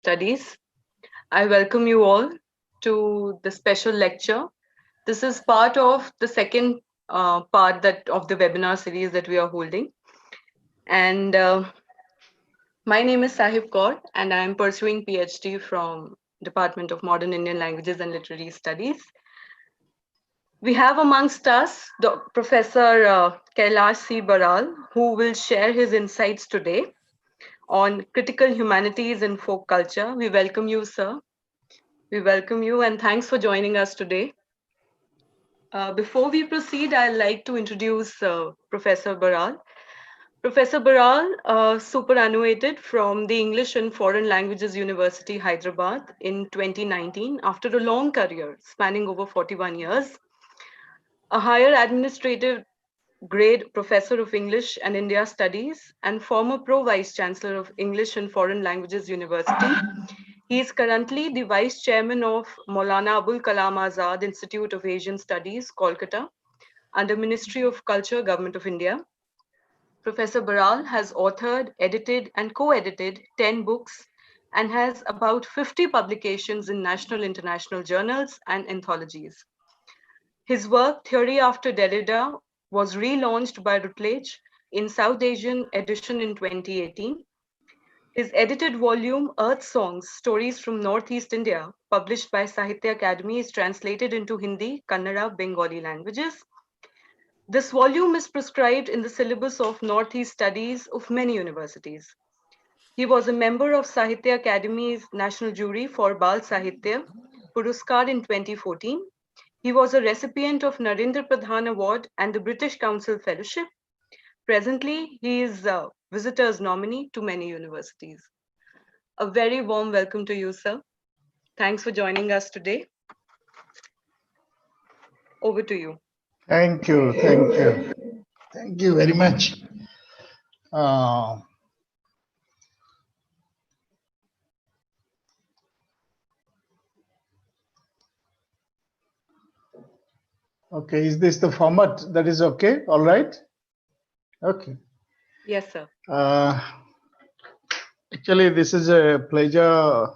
Studies. I welcome you all to the special lecture. This is part of the second part of the webinar series that we are holding. And my name is Sahib Kaur, and I am pursuing PhD from Department of Modern Indian Languages and Literary Studies. We have amongst us Professor Kailash C. Baral, who will share his insights today on critical humanities and folk culture. We welcome you, sir. We welcome you and thanks for joining us today. Before we proceed, I'd like to introduce Professor Baral. Professor Baral superannuated from the English and Foreign Languages University, Hyderabad in 2019 after a long career spanning over 41 years. A higher administrative grade professor of English and India Studies and former Pro-Vice Chancellor of English and Foreign Languages University. He is currently the Vice Chairman of Maulana Abul Kalam Azad Institute of Asian Studies, Kolkata, under Ministry of Culture, Government of India. Professor Baral has authored, edited, and co-edited 10 books and has about 50 publications in national international journals and anthologies. His work, Theory After Derrida, was relaunched by Routledge in South Asian edition in 2018. His edited volume, Earth Songs, Stories from Northeast India, published by Sahitya Academy, is translated into Hindi, Kannada, Bengali languages. This volume is prescribed in the syllabus of Northeast Studies of many universities. He was a member of Sahitya Academy's National Jury for Bal Sahitya Puruskar in 2014. He was a recipient of Narendra Pradhan Award and the British Council Fellowship. Presently, he is a visitor's nominee to many universities. A very warm welcome to you, sir. Thanks for joining us today. Over to you. Thank you. Thank you. Thank you very much. Okay, is this the format that is okay? All right? Okay. Yes, sir. Actually, this is a pleasure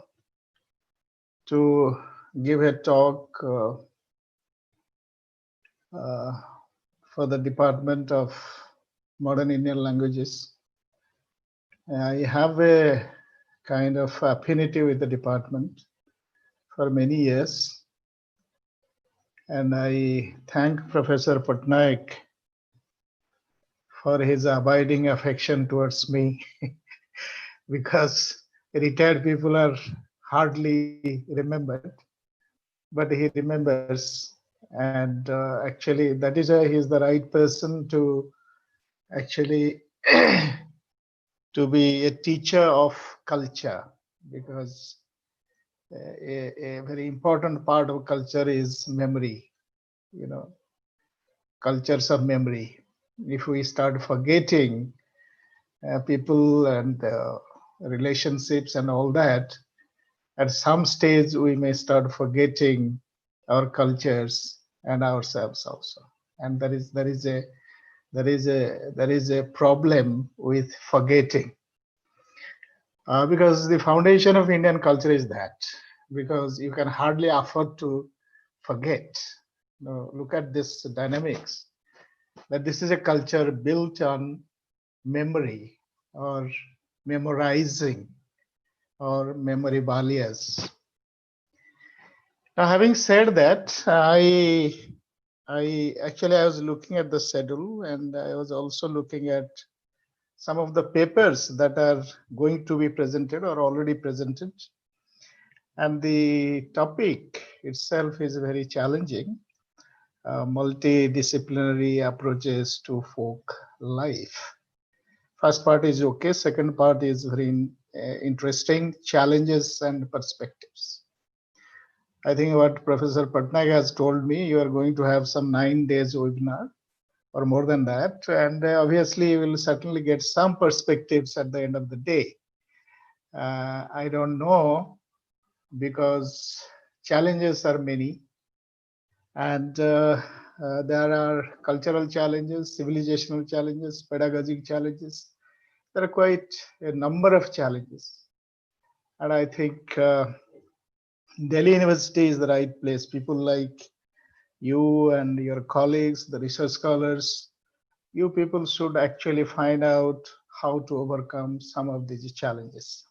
to give a talk for the Department of Modern Indian Languages. I have a kind of affinity with the department for many years. And I thank Professor Patnaik for his abiding affection towards me because retired people are hardly remembered, but he remembers. And actually, that is why he is the right person to actually to be a teacher of culture, because a very important part of culture is memory, you know, cultures of memory. If we start forgetting people and relationships and all that, at some stage we may start forgetting our cultures and ourselves also. And there is a problem with forgetting. Because the foundation of Indian culture is that, because you can hardly afford to forget. Look at this dynamics, that this is a culture built on memory or memorizing or memory bias. Now, having said that, I was looking at the schedule, and I was also looking at some of the papers that are going to be presented or already presented. And the topic itself is very challenging. Multidisciplinary approaches to folk life. First part is okay. Second part is very interesting, challenges and perspectives. I think what Professor Patnaik has told me, you are going to have some 9 days webinar or more than that. And obviously you will certainly get some perspectives at the end of the day. I don't know, because challenges are many. And there are cultural challenges, civilizational challenges, pedagogic challenges. There are quite a number of challenges. And I think Delhi University is the right place. People like you and your colleagues, the research scholars, you people should actually find out how to overcome some of these challenges.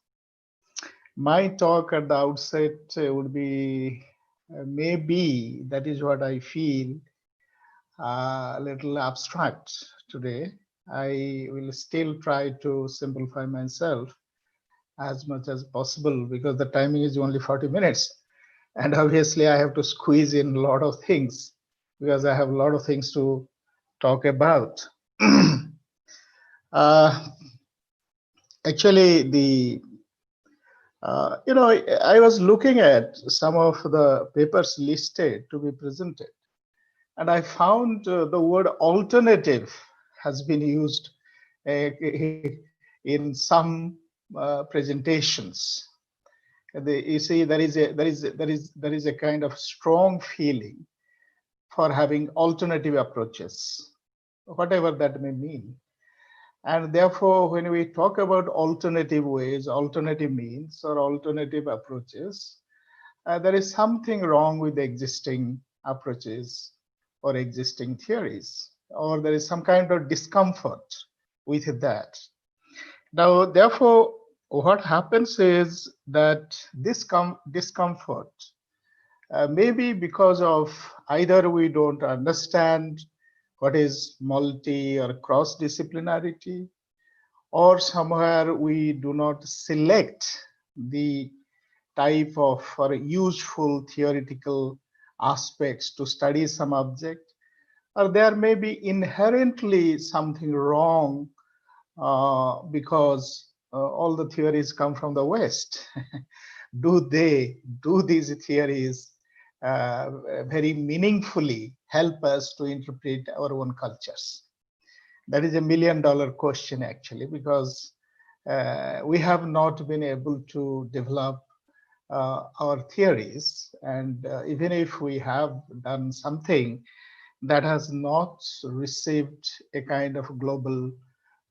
My talk at the outset would be maybe that is what I feel a little abstract today. I will still try to simplify myself as much as possible because the timing is only 40 minutes. And obviously, I have to squeeze in a lot of things because I have a lot of things to talk about. uh, Actually, I was looking at some of the papers listed to be presented, and I found the word alternative has been used in some presentations. You see, there is a kind of strong feeling for having alternative approaches, whatever that may mean. And therefore, when we talk about alternative ways, alternative means, or alternative approaches, there is something wrong with the existing approaches or existing theories, or there is some kind of discomfort with that. Now, therefore, what happens is that this discomfort maybe because of either we don't understand what is multi or cross disciplinarity, or somewhere we do not select the type of or useful theoretical aspects to study some object, or there may be inherently something wrong because all the theories come from the West. Do these theories very meaningfully help us to interpret our own cultures? That is $1 million question, actually, because we have not been able to develop our theories. And even if we have done something that has not received a kind of global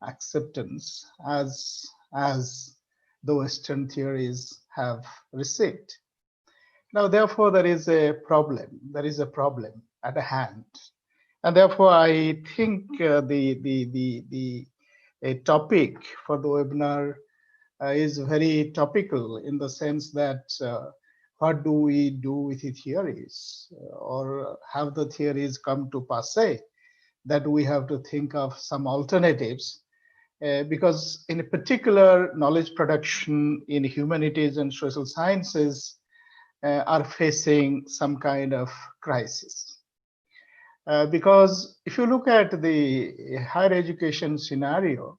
acceptance as the Western theories have received. Now, therefore, there is a problem. There is a problem at hand, and therefore, I think the a topic for the webinar is very topical in the sense that what do we do with the theories, or have the theories come to passe that we have to think of some alternatives, because in a particular knowledge production in humanities and social sciences are facing some kind of crisis. Because if you look at the higher education scenario,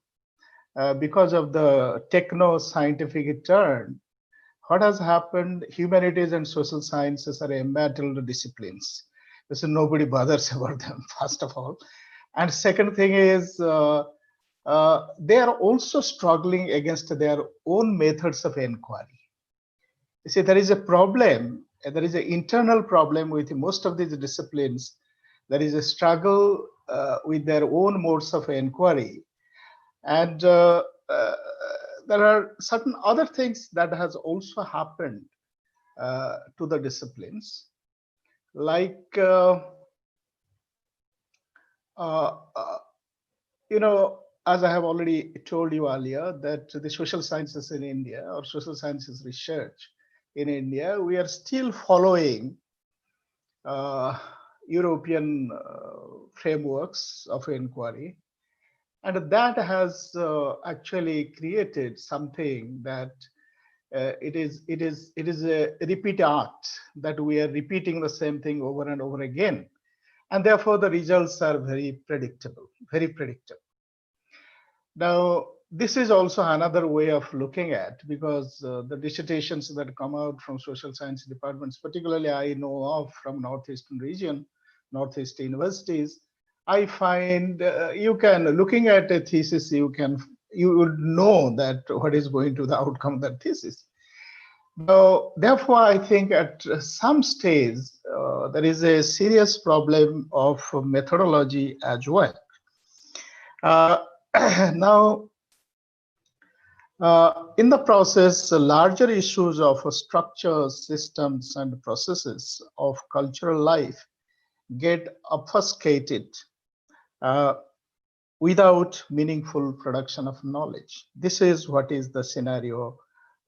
because of the techno-scientific turn, what has happened, humanities and social sciences are embattled disciplines. So nobody bothers about them, first of all. And second thing is, they are also struggling against their own methods of inquiry. You see, there is a problem, there is an internal problem with most of these disciplines. There is a struggle with their own modes of inquiry. And there are certain other things that has also happened to the disciplines, like uh, uh, as I have already told you earlier, that the social sciences in India, or social sciences research in India, we are still following European frameworks of inquiry. And that has actually created something that it is a repeat art, that we are repeating the same thing over and over again, and therefore the results are very predictable, very predictable. Now, this is also another way of looking at, because the dissertations that come out from social science departments, particularly I know of from Northeastern region, Northeast universities, I find you can, looking at a thesis, you would know that what is going to the outcome of that thesis. Now, therefore, I think at some stage, there is a serious problem of methodology as well. Uh, Now, In the process, larger issues of structures, systems, and processes of cultural life get obfuscated uh, without meaningful production of knowledge. This is what is the scenario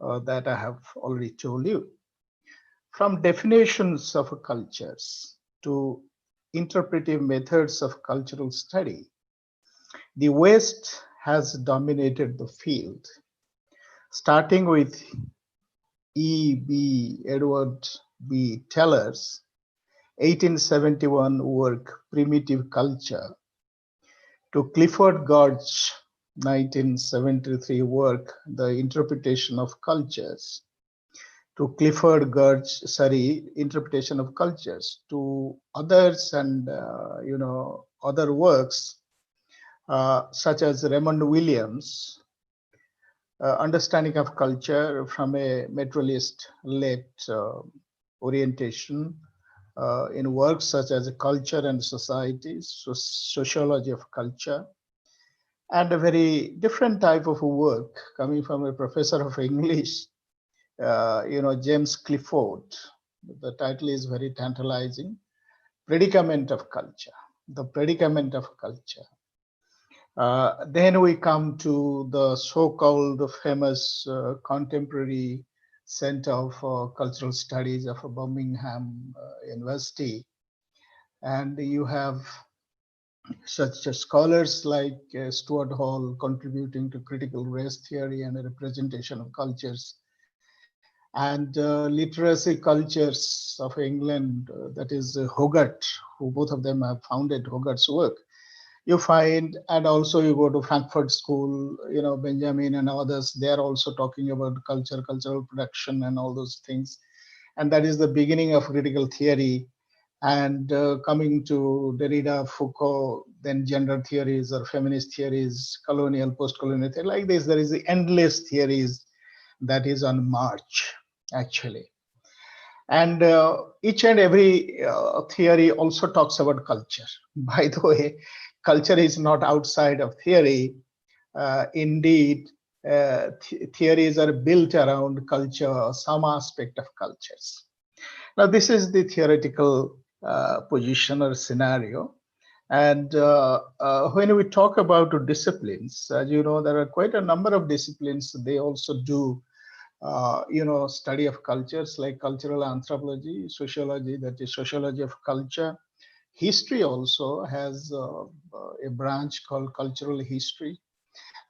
that I have already told you. From definitions of cultures to interpretive methods of cultural study, the West has dominated the field, starting with E. B. Edward B. Teller's 1871 work Primitive Culture, to Clifford George's 1973 work The Interpretation of Cultures, to Interpretation of Cultures, to others and other works such as Raymond Williams' Understanding of Culture from a Materialist-led orientation, in works such as Culture and Society, Sociology of Culture, and a very different type of work coming from a professor of English, James Clifford. The title is very tantalizing: Predicament of Culture. The Predicament of Culture. Then we come to the so-called famous contemporary Center for Cultural Studies of Birmingham University. And you have such scholars like Stuart Hall contributing to critical race theory and representation of cultures, and literacy cultures of England, that is Hogarth, who both of them have founded Hogarth's work. You find, and also you go to Frankfurt School, Benjamin and others, they are also talking about culture, cultural production, and all those things. And that is the beginning of critical theory. And coming to Derrida, Foucault, then gender theories or feminist theories, colonial, post-colonial theory, like this, there is the endless theories that is on march, actually. And each and every theory also talks about culture. By the way, culture is not outside of theory. Indeed, theories are built around culture or some aspect of cultures. Now, this is the theoretical position or scenario. And when we talk about disciplines, as you know, there are quite a number of disciplines. They also do study of cultures, like cultural anthropology, sociology, that is sociology of culture. History also has a branch called cultural history.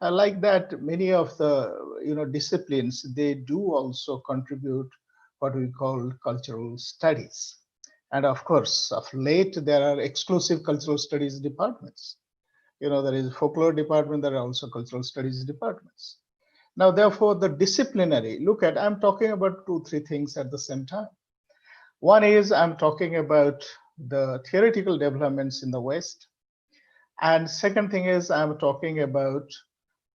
Like that, many of the disciplines, they do also contribute what we call cultural studies. And of course, of late, there are exclusive cultural studies departments. There is folklore department, there are also cultural studies departments. Now, therefore, the disciplinary, look at, I'm talking about two, three things at the same time. One is I'm talking about the theoretical developments in the West. And second thing is I'm talking about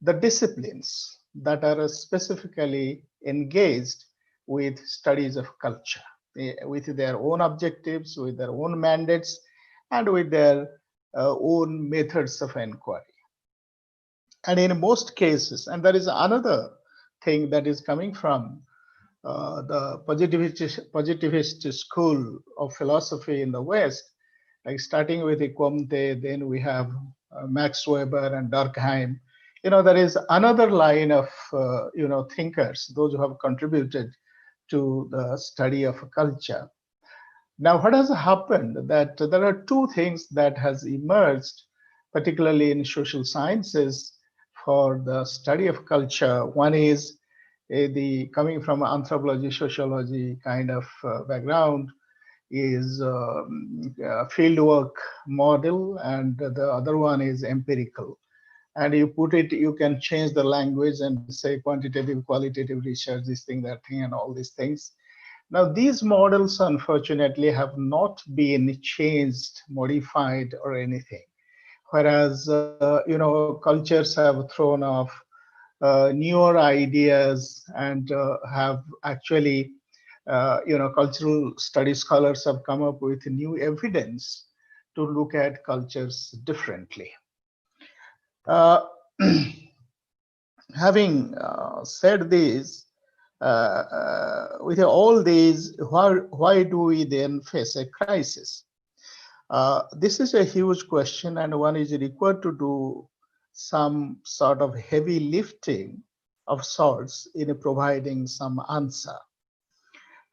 the disciplines that are specifically engaged with studies of culture, with their own objectives, with their own mandates, and with their own methods of inquiry. And in most cases, and there is another thing that is coming from the positivist school of philosophy in the West, like starting with Comte, then we have Max Weber and Durkheim. There is another line of thinkers, those who have contributed to the study of culture. Now, what has happened that there are two things that has emerged, particularly in social sciences, for the study of culture. One is the coming from anthropology, sociology kind of background, is fieldwork model, and the other one is empirical. And you put it, you can change the language and say quantitative, qualitative research, this thing, that thing, and all these things. Now, these models, unfortunately, have not been changed, modified, or anything. Whereas, cultures have thrown off newer ideas and have actually, cultural study scholars have come up with new evidence to look at cultures differently. Uh, Having said this, with all these, why do we then face a crisis? This is a huge question, and one is required to do some sort of heavy lifting of sorts in providing some answer.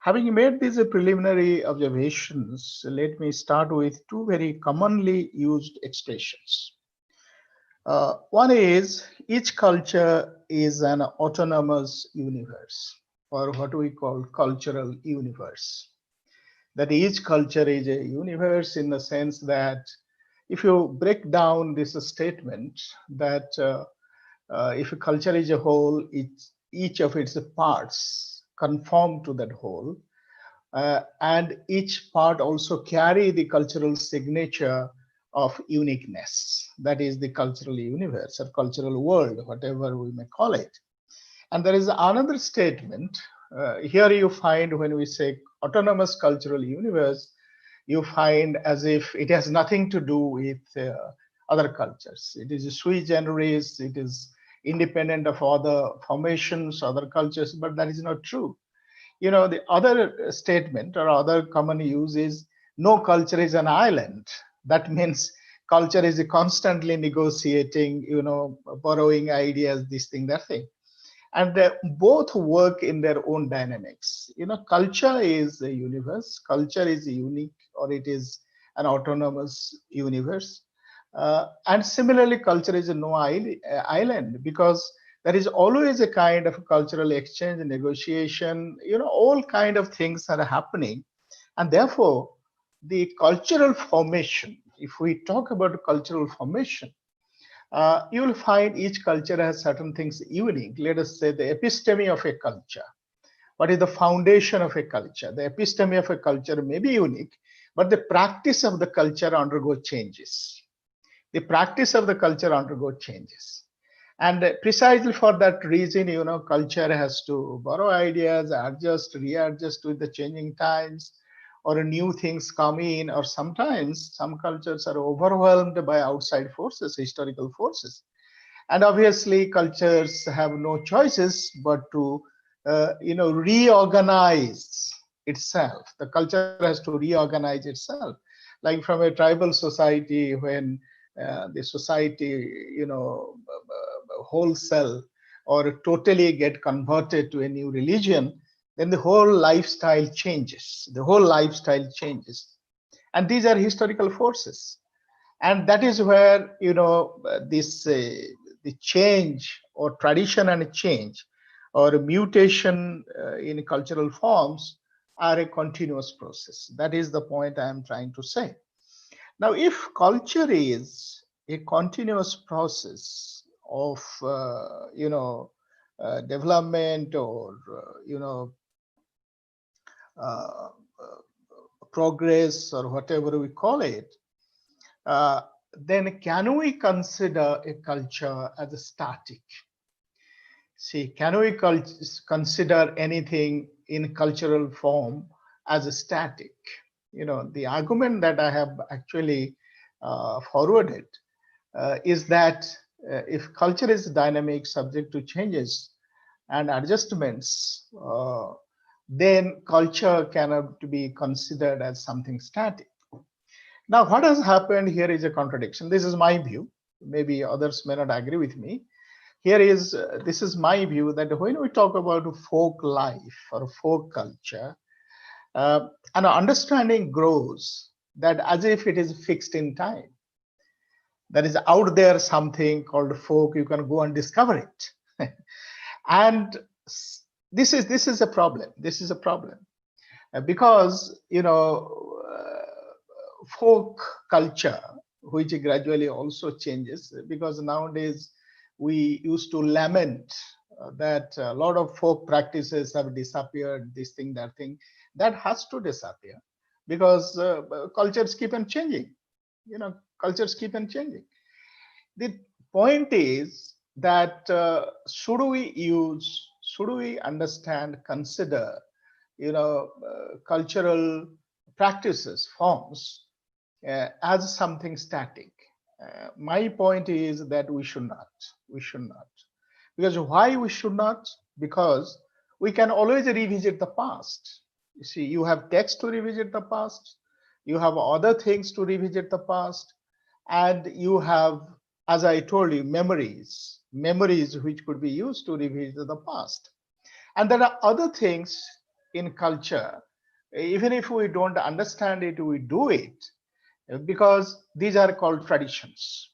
Having made these preliminary observations, let me start with two very commonly used expressions. One is each culture is an autonomous universe, or what we call cultural universe. That each culture is a universe in the sense that if you break down this statement, that if a culture is a whole, each of its parts conform to that whole, and each part also carry the cultural signature of uniqueness. That is the cultural universe or cultural world, whatever we may call it. And there is another statement. Here you find when we say autonomous cultural universe, you find as if it has nothing to do with other cultures. It is sui generis, it is independent of other formations, other cultures, but that is not true. The other statement or other common use is no culture is an island. That means culture is constantly negotiating, borrowing ideas, this thing, that thing. And both work in their own dynamics. Culture is a universe, culture is unique, or it is an autonomous universe. And similarly, culture is no island, because there is always a kind of cultural exchange, negotiation, all kind of things are happening. And therefore, the cultural formation, if we talk about cultural formation, you will find each culture has certain things unique. Let us say the episteme of a culture. What is the foundation of a culture? The episteme of a culture may be unique, but the practice of the culture undergo changes. The practice of the culture undergo changes. And precisely for that reason, culture has to borrow ideas, adjust, readjust with the changing times, or new things come in, or sometimes some cultures are overwhelmed by outside forces, historical forces. And obviously, cultures have no choices but to, reorganize itself. The culture has to reorganize itself. Like from a tribal society, when the society, wholesale or totally get converted to a new religion, then the whole lifestyle changes. The whole lifestyle changes. And these are historical forces. And that is where, this the change or tradition and change or mutation in cultural forms are a continuous process. That is the point I am trying to say. Now, if culture is a continuous process of, development or, uh, progress or whatever we call it, uh, then can we consider a culture as a static? See, can we consider anything in cultural form as a static? The argument that I have actually forwarded is that if culture is dynamic, subject to changes and adjustments, then culture cannot be considered as something static. Now, what has happened here is a contradiction. This is my view. Maybe others may not agree with me. Here is this is my view that when we talk about folk life or folk culture, an understanding grows that as if it is fixed in time. There is out there something called folk. You can go and discover it, and this is a problem. This is a problem because folk culture, which gradually also changes, because nowadays we used to lament that a lot of folk practices have disappeared, this thing, that thing. That has to disappear because cultures keep on changing. Cultures keep on changing. The point is that should we understand, consider, cultural practices, forms as something static. My point is that we should not. We should not. Because why we should not? Because we can always revisit the past. You see, you have text to revisit the past, you have other things to revisit the past, and you have, as I told you, memories which could be used to revisit the past. And there are other things in culture. Even if we don't understand it, we do it because these are called traditions.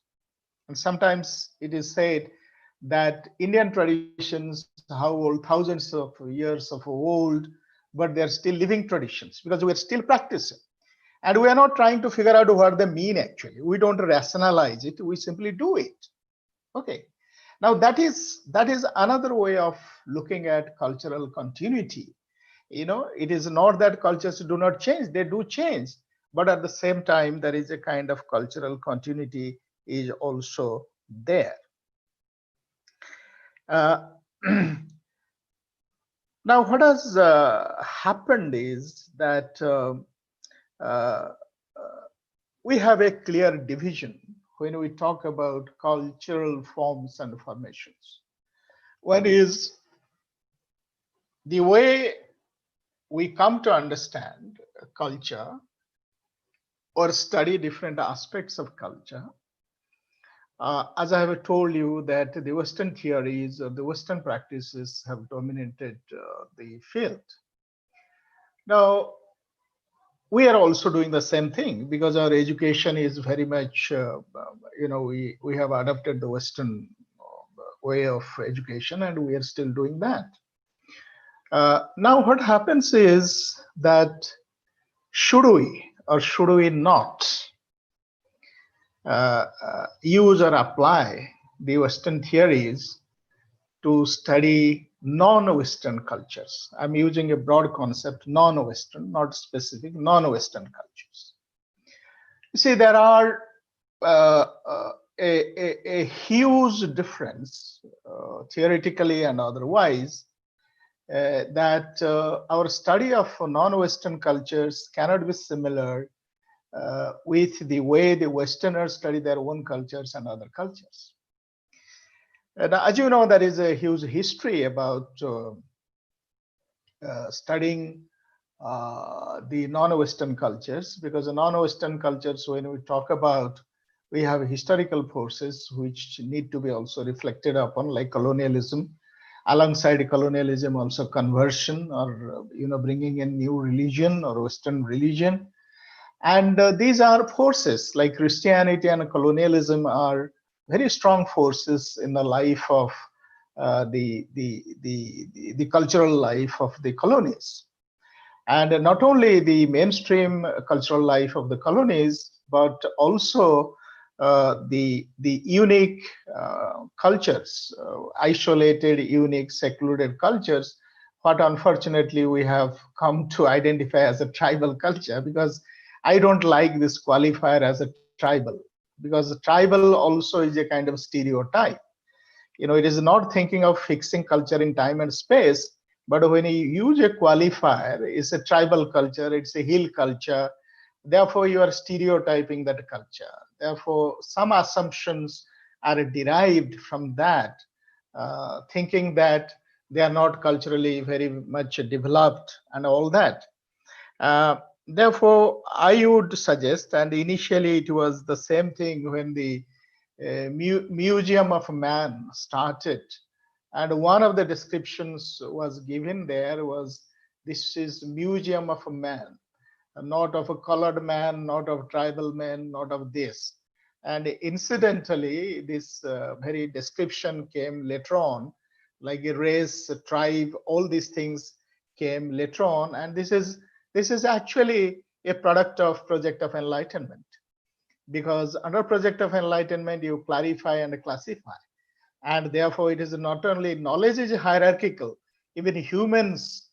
And sometimes it is said that Indian traditions, how old, thousands of years of old, but they are still living traditions because we are still practicing. And we are not trying to figure out what they mean actually. We don't rationalize it, we simply do it. Okay. Now that is another way of looking at cultural continuity. It is not that cultures do not change, they do change, but at the same time there is a kind of cultural continuity is also there. uh, Now what has happened is that uh, we have a clear division when we talk about cultural forms and formations. One is the way we come to understand culture or study different aspects of culture. As I have told you that the Western theories or the Western practices have dominated the field. Now, we are also doing the same thing because our education is very much, we have adopted the Western way of education and we are still doing that. Now, what happens is that should we or should we not use or apply the Western theories to study non-Western cultures? I'm using a broad concept, non-Western, not specific, non-Western cultures. You see, there are a huge difference, theoretically and otherwise, that our study of non-Western cultures cannot be similar with the way the Westerners study their own cultures and other cultures. And as you know, there is a huge history about studying the non-Western cultures, because the non-Western cultures, when we talk about, we have historical forces which need to be also reflected upon, like colonialism. Alongside colonialism, also conversion, or bringing in new religion or Western religion. And these are forces like Christianity and colonialism are very strong forces in the life of the cultural life of the colonies. And not only the mainstream cultural life of the colonies, but also the unique cultures, isolated, unique, secluded cultures, what unfortunately we have come to identify as a tribal culture, because I don't like this qualifier as a tribal, because tribal also is a kind of stereotype. It is not thinking of fixing culture in time and space, but when you use a qualifier, it's a tribal culture, it's a hill culture, therefore you are stereotyping that culture. Therefore some assumptions are derived from that, thinking that they are not culturally very much developed and all that. uh, Therefore I would suggest, and initially it was the same thing when the Museum of Man started, and one of the descriptions was given there was, this is Museum of a Man, not of a colored man, not of tribal man, not of this. And incidentally this very description came later on, like a race, a tribe, all these things came later on. And this is actually a product of Project of Enlightenment, because under Project of Enlightenment you clarify and classify, and therefore it is not only knowledge is hierarchical, even humans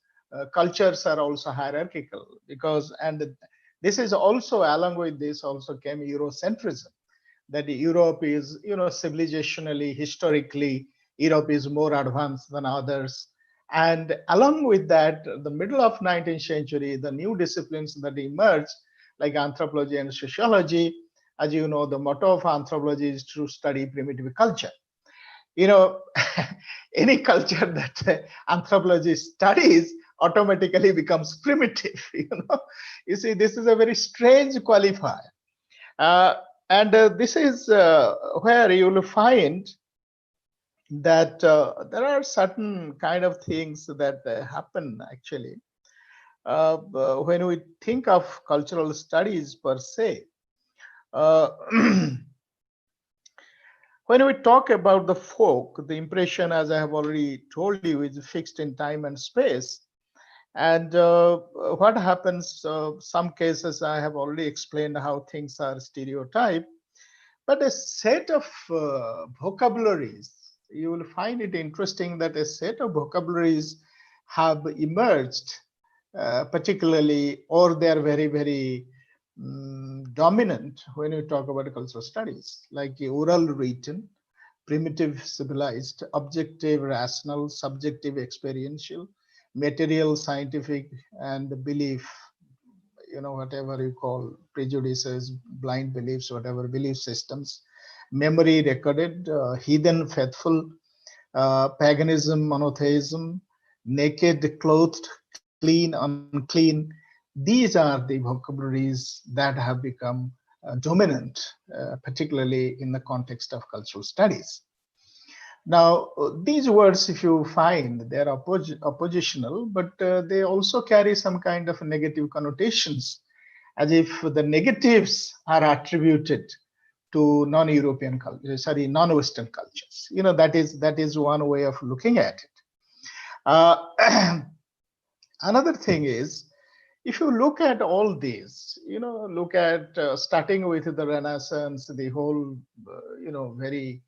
cultures are also hierarchical, because, and this is also, along with this also came Eurocentrism, that Europe is, civilizationally, historically, Europe is more advanced than others. And along with that, the middle of 19th century, the new disciplines that emerged, like anthropology and sociology. As you know, the motto of anthropology is to study primitive culture. you know, any culture that anthropology studies automatically becomes primitive. You see, this is a very strange qualifier. Uh, and this is where you will find that there are certain kind of things that happen actually when we think of cultural studies per se. Uh, when we talk about the folk, the impression, as I have already told you, is fixed in time and space. And what happens, some cases I have already explained how things are stereotyped, but a set of vocabularies, you will find it interesting that a set of vocabularies have emerged, particularly, or they are very, very dominant when you talk about cultural studies, like oral written, primitive civilized, objective rational, subjective experiential, material scientific, and belief, whatever you call prejudices, blind beliefs, whatever belief systems, memory recorded, heathen faithful, paganism, monotheism, naked, clothed, clean, unclean. These are the vocabularies that have become dominant, particularly in the context of cultural studies. Now, these words, if you find, they're oppositional, but they also carry some kind of negative connotations, as if the negatives are attributed to non-European cultures, sorry, non-Western cultures. That is one way of looking at it. Another thing is, if you look at all these, look at starting with the Renaissance, the whole, very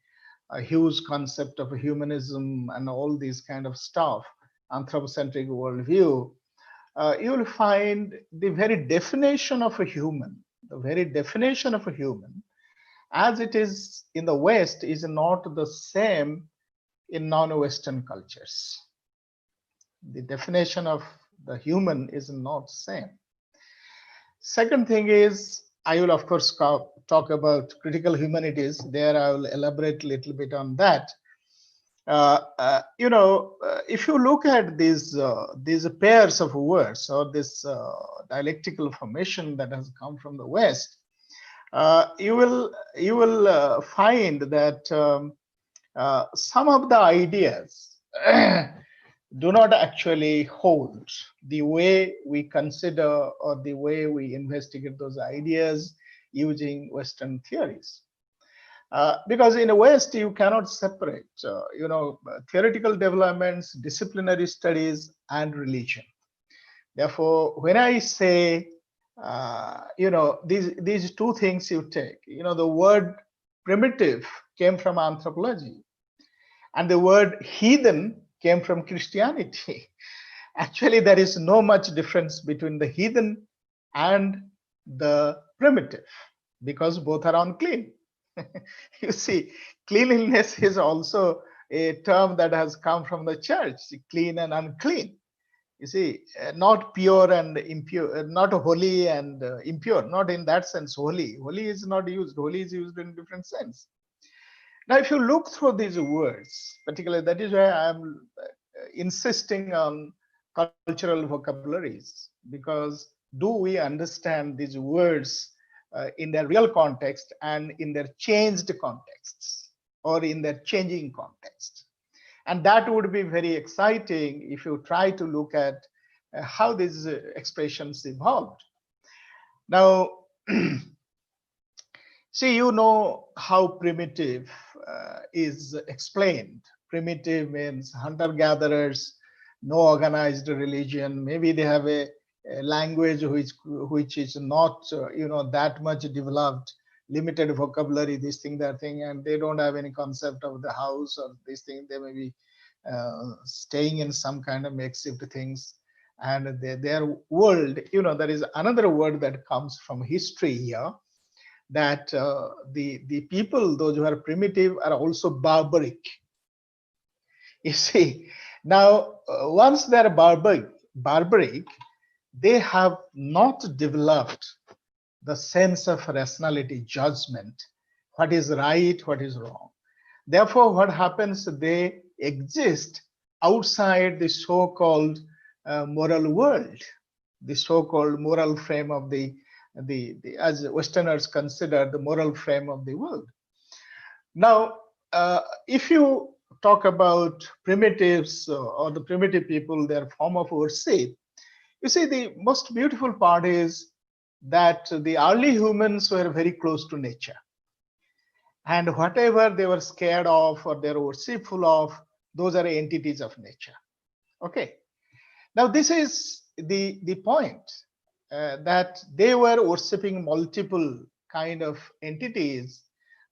a huge concept of humanism and all these kind of stuff, anthropocentric worldview, you will find the very definition of a human, as it is in the West, is not the same in non-Western cultures. The definition of the human is not same. Second thing is, I will of course talk about critical humanities. There I will elaborate a little bit on that. If you look at these pairs of words, or this dialectical formation that has come from the West, you will find that some of the ideas do not actually hold the way we consider or the way we investigate those ideas using Western theories. Because in the West, you cannot separate, theoretical developments, disciplinary studies, and religion. Therefore, when I say, these two things you take, the word primitive came from anthropology, and the word heathen came from Christianity. Actually, there is no much difference between the heathen and the primitive, because both are unclean. You see, cleanliness is also a term that has come from the church, clean and unclean. You see, not pure and impure, not holy and impure, not in that sense holy. Holy is not used, holy is used in different sense. Now, if you look through these words, particularly, that is why I'm insisting on cultural vocabularies, because do we understand these words in their real context and in their changed contexts, or in their changing context? And that would be very exciting if you try to look at how these expressions evolved. Now, see, how primitive is explained. Primitive means hunter-gatherers, no organized religion. Maybe they have a language which is not that much developed, limited vocabulary, this thing, that thing, and they don't have any concept of the house or this thing. They may be staying in some kind of makeshift things, and their world. There is another word that comes from history here, that the people, those who are primitive, are also barbaric. You see, now once they're barbaric, they have not developed the sense of rationality, judgment, what is right, what is wrong. Therefore, what happens? They exist outside the so-called moral world, the so-called moral frame of as Westerners consider the moral frame of the world. Now, if you talk about primitives or the primitive people, their form of worship, you see, the most beautiful part is that the early humans were very close to nature. And whatever they were scared of or they were worshipful of, those are entities of nature. Okay. Now, this is the point that they were worshipping multiple kind of entities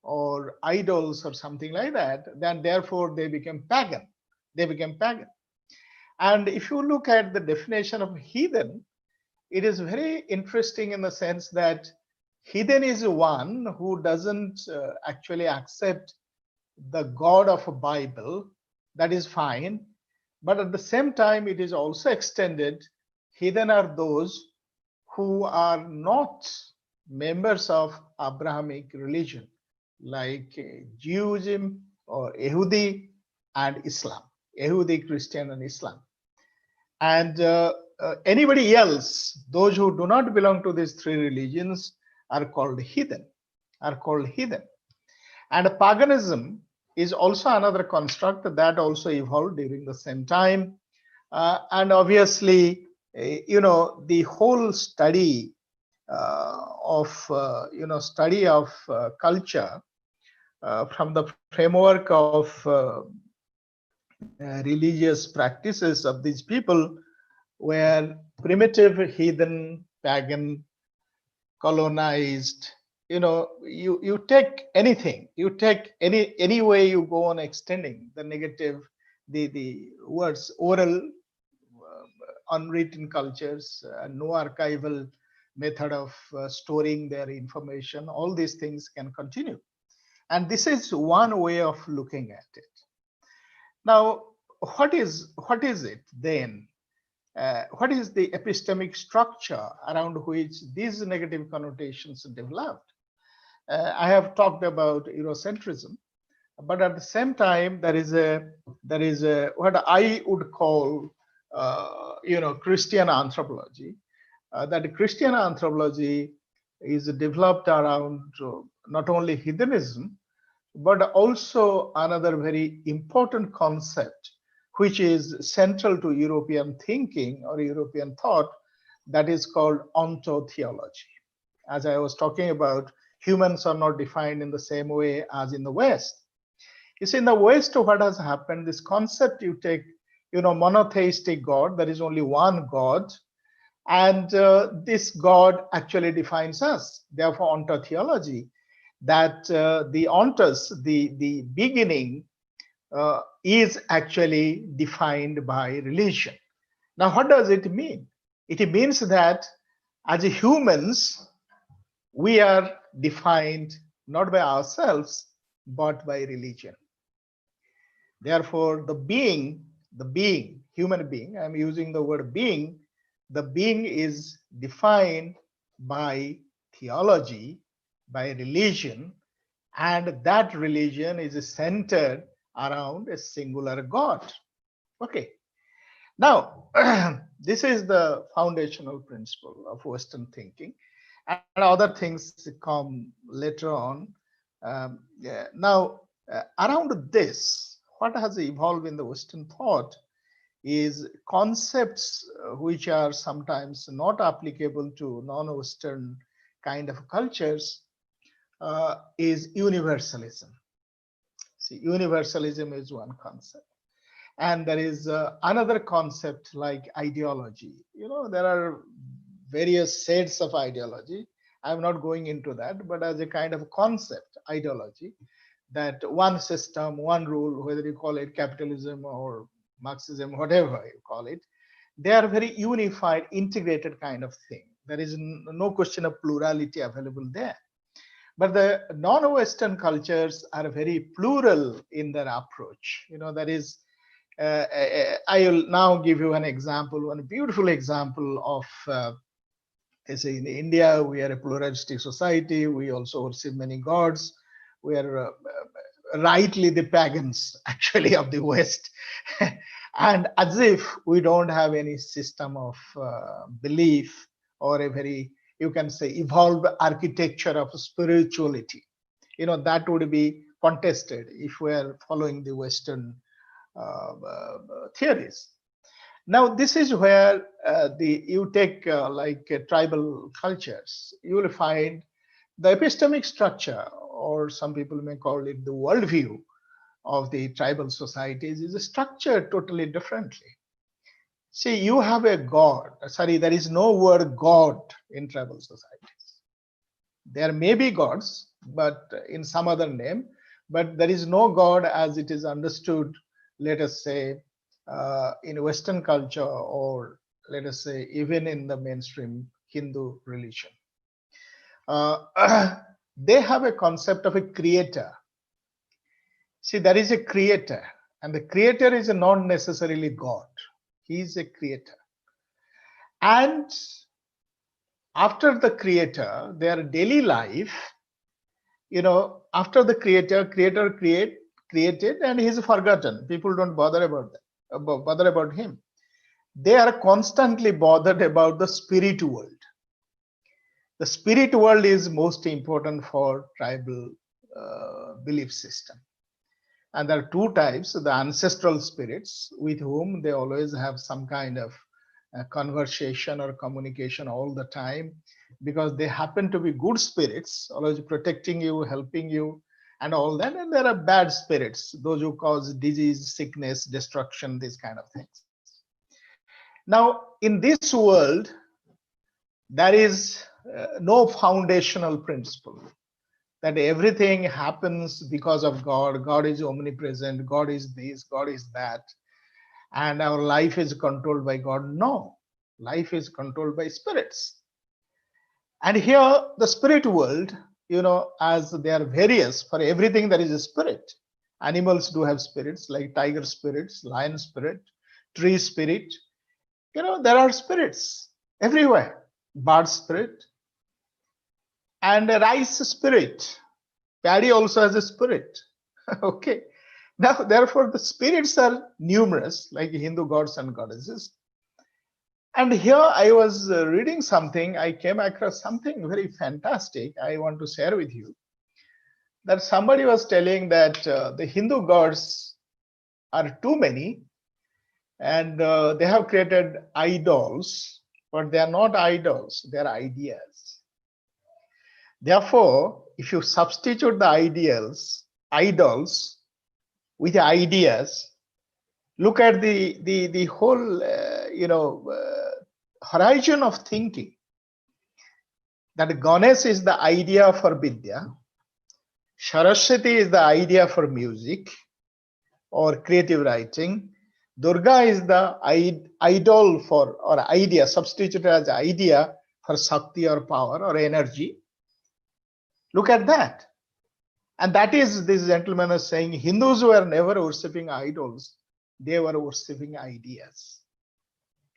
or idols or something like that. Then, therefore, they became pagan. They became pagan. And if you look at the definition of heathen, it is very interesting in the sense that heathen is one who doesn't actually accept the God of a Bible. That is fine. But at the same time, it is also extended. Heathen are those who are not members of Abrahamic religion, like Judaism or Yehudi and Islam, Yehudi, Christian, and Islam. And anybody else, those who do not belong to these three religions, are called heathen, are called heathen. And paganism is also another construct that also evolved during the same time. And obviously, the whole study study of culture from the framework of religious practices of these people were primitive, heathen, pagan, colonized. You take anything, you take any way you go on extending the negative, the words oral, unwritten cultures, no archival method of storing their information. All these things can continue, and this is one way of looking at it. Now, what is it then? What is the epistemic structure around which these negative connotations developed? I have talked about Eurocentrism, but at the same time, there is a what I would call Christian anthropology. That Christian anthropology is developed around not only heathenism, but also another very important concept, which is central to European thinking or European thought, that is called ontotheology. As I was talking about, humans are not defined in the same way as in the West. You see, in the West, what has happened, this concept, you take, monotheistic God, there is only one God, and this God actually defines us. Therefore, ontotheology, that the ontos, the beginning, is actually defined by religion. Now, what does it mean? It means that as humans, we are defined not by ourselves, but by religion. Therefore, the being, human being, I'm using the word being, the being is defined by theology, by religion, and that religion is centered around a singular God. Okay. Now, this is the foundational principle of Western thinking, and other things come later on. Now, around this, what has evolved in the Western thought is concepts which are sometimes not applicable to non-Western kind of cultures, is universalism. See, universalism is one concept. And there is another concept like ideology. There are various sets of ideology. I'm not going into that, but as a kind of concept, ideology, that one system, one rule, whether you call it capitalism or Marxism, whatever you call it, they are very unified, integrated kind of thing. There is no question of plurality available there. But the non-Western cultures are very plural in their approach. That is, I will now give you an example, one beautiful example of, say in India, we are a pluralistic society. We also worship many gods. We are rightly the pagans actually of the West, and as if we don't have any system of belief or a very, you can say, evolved architecture of spirituality. That would be contested if we are following the Western theories. Now, this is where the you take like tribal cultures, you will find the epistemic structure, or some people may call it the worldview of the tribal societies, is structured totally differently. See, you have a god. Sorry, there is no word God in tribal societies. There may be gods, but in some other name, but there is no God as it is understood, let us say, in Western culture, or let us say, even in the mainstream Hindu religion. They have a concept of a creator. See, there is a creator, and the creator is not necessarily God. He is a creator. And after the creator, their daily life, after the creator created, and he's forgotten. People don't bother about him. They are constantly bothered about the spirit world. The spirit world is most important for tribal belief system. And there are two types: the ancestral spirits, with whom they always have some kind of conversation or communication all the time, because they happen to be good spirits, always protecting you, helping you, and all that. And there are bad spirits, those who cause disease, sickness, destruction, these kind of things. Now, in this world, there is no foundational principle that everything happens because of God. God is omnipresent. God is this, God is that. And our life is controlled by God. No, life is controlled by spirits. And here, the spirit world, as they are various, for everything there is a spirit. Animals do have spirits, like tiger spirits, lion spirit, tree spirit. There are spirits everywhere. Bird spirit and a rice spirit. Paddy also has a spirit. Okay. Now, therefore, the spirits are numerous, like Hindu gods and goddesses. And here I was reading something, I came across something very fantastic I want to share with you. That somebody was telling that the Hindu gods are too many, and they have created idols, but they are not idols, they are ideas. Therefore, if you substitute the idols with ideas, look at the whole horizon of thinking. That Ganesh is the idea for Vidya, Saraswati is the idea for music or creative writing, Durga is the idol for, or idea, substituted as idea for Shakti or power or energy. Look at that. And that is, this gentleman is saying, Hindus were never worshipping idols, they were worshipping ideas.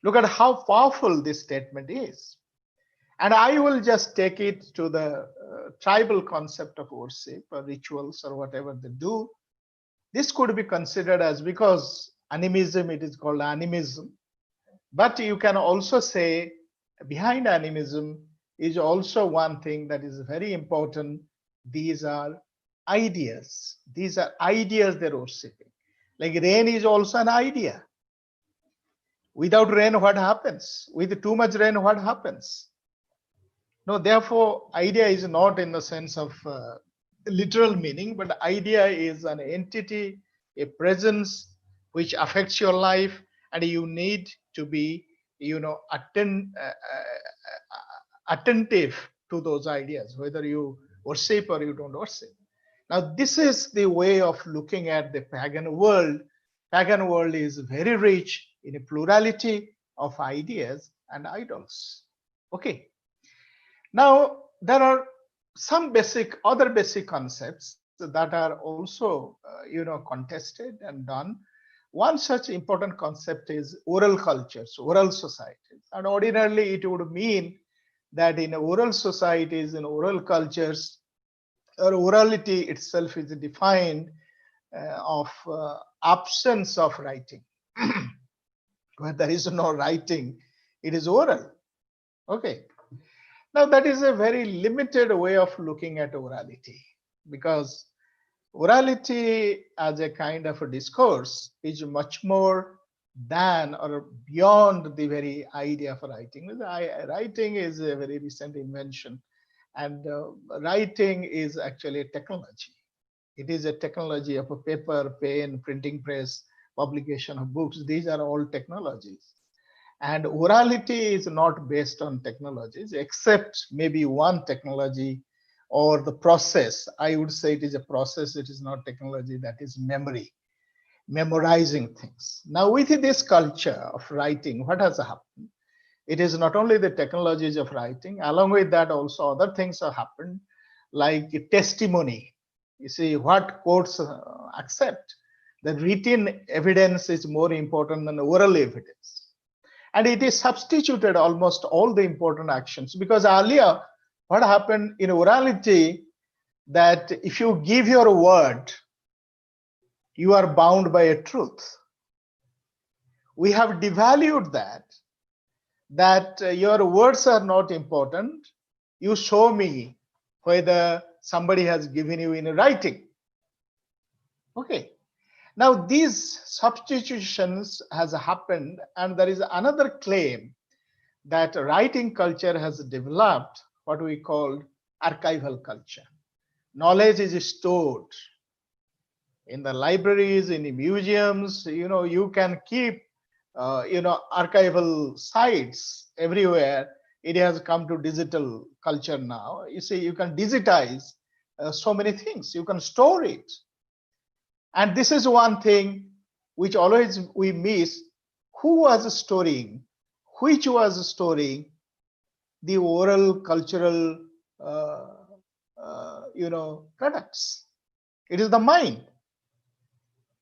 Look at how powerful this statement is. And I will just take it to the tribal concept of worship or rituals or whatever they do. This could be considered as, because animism, it is called animism. But you can also say behind animism is also one thing that is very important. These are ideas. These are ideas they're worshiping. Like rain is also an idea. Without rain, what happens? With too much rain, what happens? No, therefore, idea is not in the sense of literal meaning, but idea is an entity, a presence which affects your life, and you need to be, attentive to those ideas, whether you worship or you don't worship. Now, this is the way of looking at the pagan world. Pagan world is very rich in a plurality of ideas and idols. Okay. Now, there are some other basic concepts that are also, contested and done. One such important concept is oral cultures, oral societies. And ordinarily, it would mean that in oral societies, in oral cultures, or orality itself is defined of absence of writing. Where there is no writing, it is oral. Okay. Now that is a very limited way of looking at orality, because orality as a kind of a discourse is much more than or beyond the very idea of writing. Writing is a very recent invention, and writing is actually a technology. It is a technology of a paper, pen, printing press, publication of books. These are all technologies. And orality is not based on technologies, except maybe one technology or the process. I would say it is a process, it is not technology, that is memory, memorizing things. Now, within this culture of writing, what has happened? It is not only the technologies of writing, along with that, also other things have happened, like testimony. You see, what courts accept. The written evidence is more important than oral evidence. And it is substituted almost all the important actions, because earlier what happened in orality, that if you give your word, you are bound by a truth. We have devalued that your words are not important. You show me whether somebody has given you in writing. Okay. Now these substitutions has happened, and there is another claim that writing culture has developed what we call archival culture. Knowledge is stored in the libraries, in the museums. You can keep archival sites everywhere. It has come to digital culture now. You see, you can digitize so many things. You can store it. And this is one thing which always we miss. Who was storing? Which was storing the oral cultural products? It is the mind.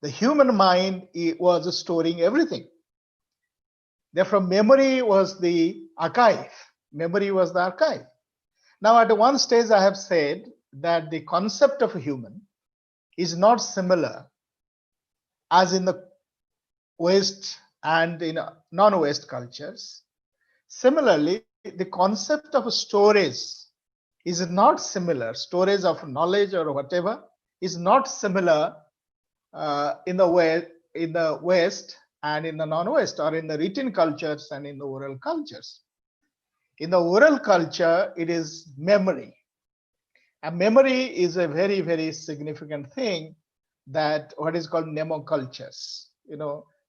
The human mind was storing everything. Therefore, memory was the archive. Memory was the archive. Now, at one stage, I have said that the concept of a human is not similar as in the West and in non-West cultures. Similarly, the concept of storage is not similar. Storage of knowledge or whatever is not similar in the West and in the non-West, or in the written cultures and in the oral cultures. In the oral culture, it is memory. And memory is a very, very significant thing, that what is called mnemocultures.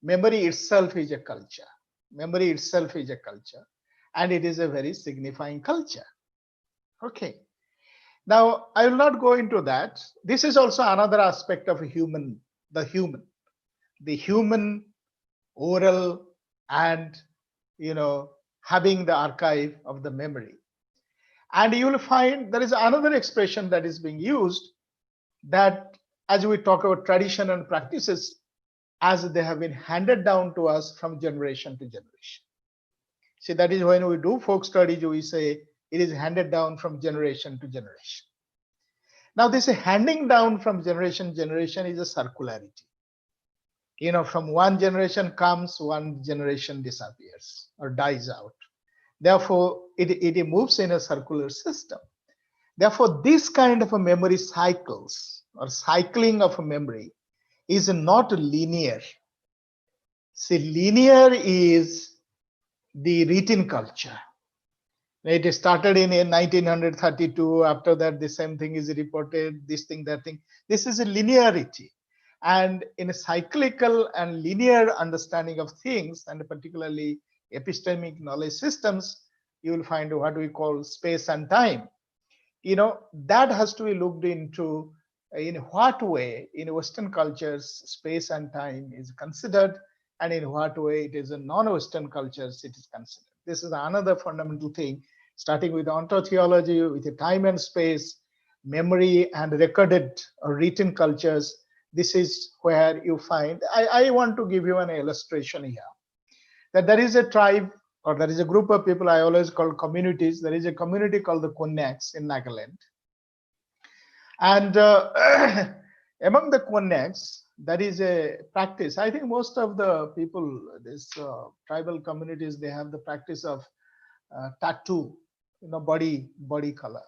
Memory itself is a culture. Memory itself is a culture. And it is a very signifying culture. Okay. Now, I will not go into that. This is also another aspect of the human, oral, and having the archive of the memory. And you will find there is another expression that is being used, that as we talk about tradition and practices, as they have been handed down to us from generation to generation. See, that is when we do folk studies, we say it is handed down from generation to generation. Now, this handing down from generation to generation is a circularity. From one generation comes, one generation disappears or dies out. Therefore, it moves in a circular system. Therefore, this kind of a memory cycles or cycling of a memory is not linear. See, linear is the written culture. It started in 1932. After that, the same thing is reported, this thing, that thing. This is a linearity. And in a cyclical and linear understanding of things, and particularly epistemic knowledge systems, you will find what we call space and time. That has to be looked into in what way in Western cultures space and time is considered, and in what way it is in non-Western cultures it is considered. This is another fundamental thing, starting with ontotheology, with the time and space, memory, and recorded or written cultures. This is where you find, I want to give you an illustration here, that there is a tribe, or there is a group of people I always call communities. There is a community called the Konyaks in Nagaland. And Among the Konnaks, that is a practice. I think most of the people, this tribal communities, they have the practice of tattoo, body color,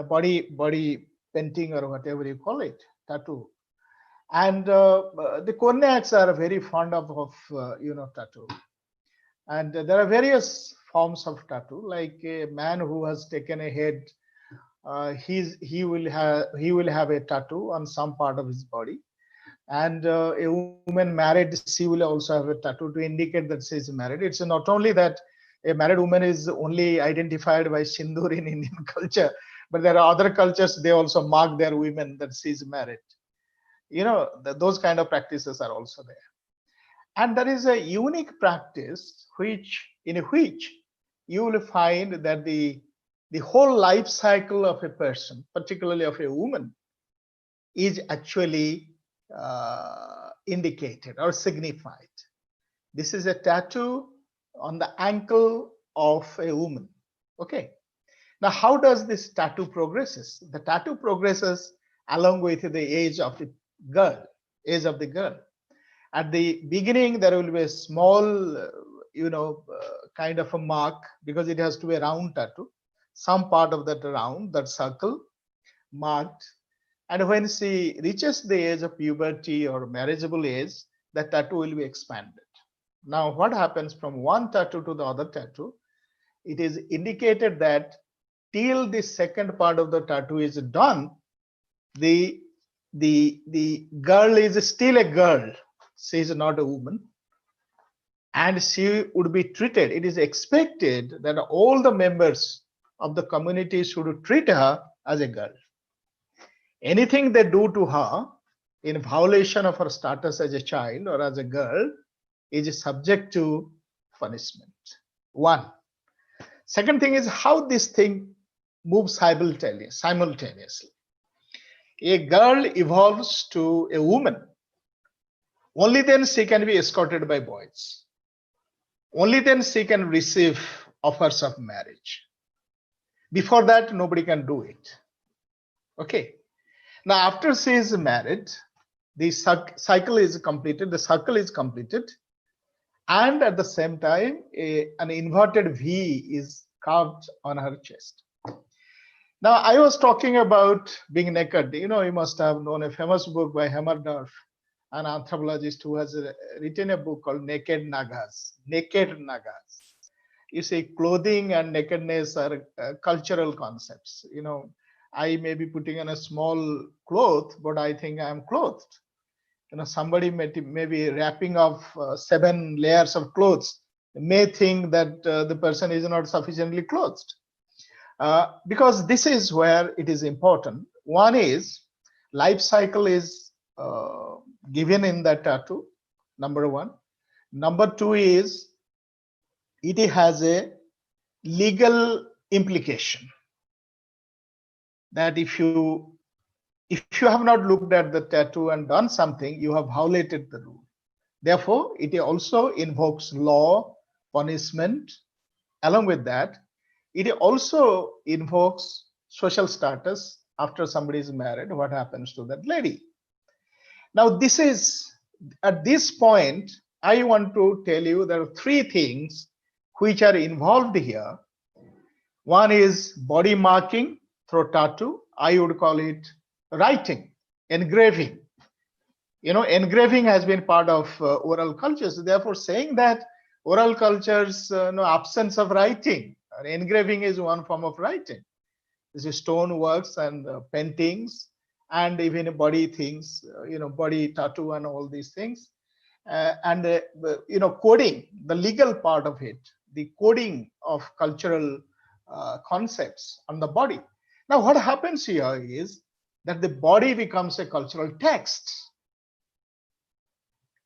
body painting or whatever you call it, tattoo. And the Konnaks are very fond of tattoo. And there are various forms of tattoo, like a man who has taken a head, he will have a tattoo on some part of his body, and a woman married, she will also have a tattoo to indicate that she is married. It's not only that a married woman is only identified by sindoor in Indian culture, but there are other cultures, they also mark their women that she is married. Those kind of practices are also there. And there is a unique practice in which you will find that the whole life cycle of a person, particularly of a woman, is actually indicated or signified. This is a tattoo on the ankle of a woman. Okay. Now, how does this tattoo progresses? The tattoo progresses along with the age of the girl, At the beginning, there will be a small, kind of a mark, because it has to be a round tattoo. Some part of that round, that circle, marked. And when she reaches the age of puberty or marriageable age, the tattoo will be expanded. Now, what happens from one tattoo to the other tattoo? It is indicated that till the second part of the tattoo is done, the girl is still a girl. She is not a woman, and she would be treated. It is expected that all the members of the community should treat her as a girl. Anything they do to her in violation of her status as a child or as a girl is subject to punishment. One. Second thing is how this thing moves simultaneously. A girl evolves to a woman. Only then she can be escorted by boys. Only then she can receive offers of marriage. Before that, nobody can do it. Okay. Now, after she is married, the cycle is completed, the circle is completed, and at the same time, an inverted V is carved on her chest. Now, I was talking about being naked. You must have known a famous book by Hammerdorf, an anthropologist who has written a book called Naked Nagas. Naked Nagas. You see, clothing and nakedness are cultural concepts. I may be putting on a small cloth, but I think I am clothed. Somebody may be wrapping up 7 layers of clothes, may think that the person is not sufficiently clothed. Because this is where it is important. One is life cycle is given in that tattoo, number one. Number two is it has a legal implication that if you have not looked at the tattoo and done something, you have violated the rule. Therefore, it also invokes law, punishment. Along with that, it also invokes social status. After somebody is married, what happens to that lady? Now, at this point, I want to tell you there are 3 things which are involved here. One is body marking through tattoo. I would call it writing, engraving. Engraving has been part of oral cultures. Therefore, saying that oral cultures, absence of writing, engraving is one form of writing. This is stone works and paintings, and even body things, body tattoo and all these things. And coding, the legal part of it, the coding of cultural concepts on the body. Now, what happens here is that the body becomes a cultural text.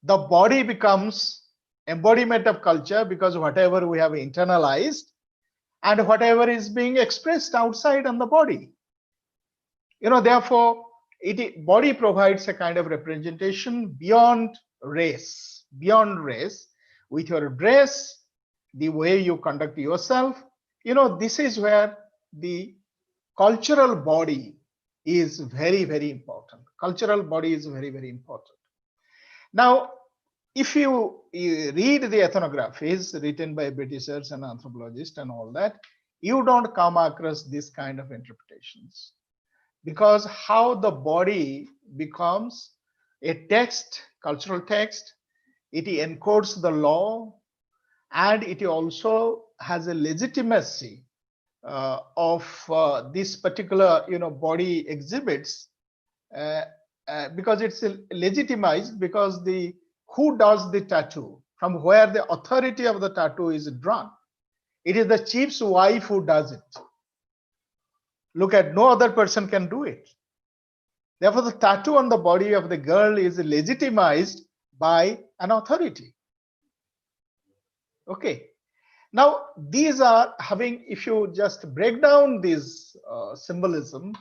The body becomes embodiment of culture, because whatever we have internalized and whatever is being expressed outside on the body. Therefore, body provides a kind of representation beyond race, with your dress, the way you conduct yourself. This is where the cultural body is very, very important. cultural body is very, very important. Now, if you read the ethnographies written by Britishers and anthropologists and all that, you don't come across this kind of interpretations, because how the body becomes a text, cultural text, it encodes the law, and it also has a legitimacy of this particular body exhibits, uh, because it's legitimized, because the who does the tattoo, from where the authority of the tattoo is drawn. It is the chief's wife who does it. Look at, no other person can do it. Therefore, the tattoo on the body of the girl is legitimized by an authority. Okay. Now, these are having, if you just break down this symbolism,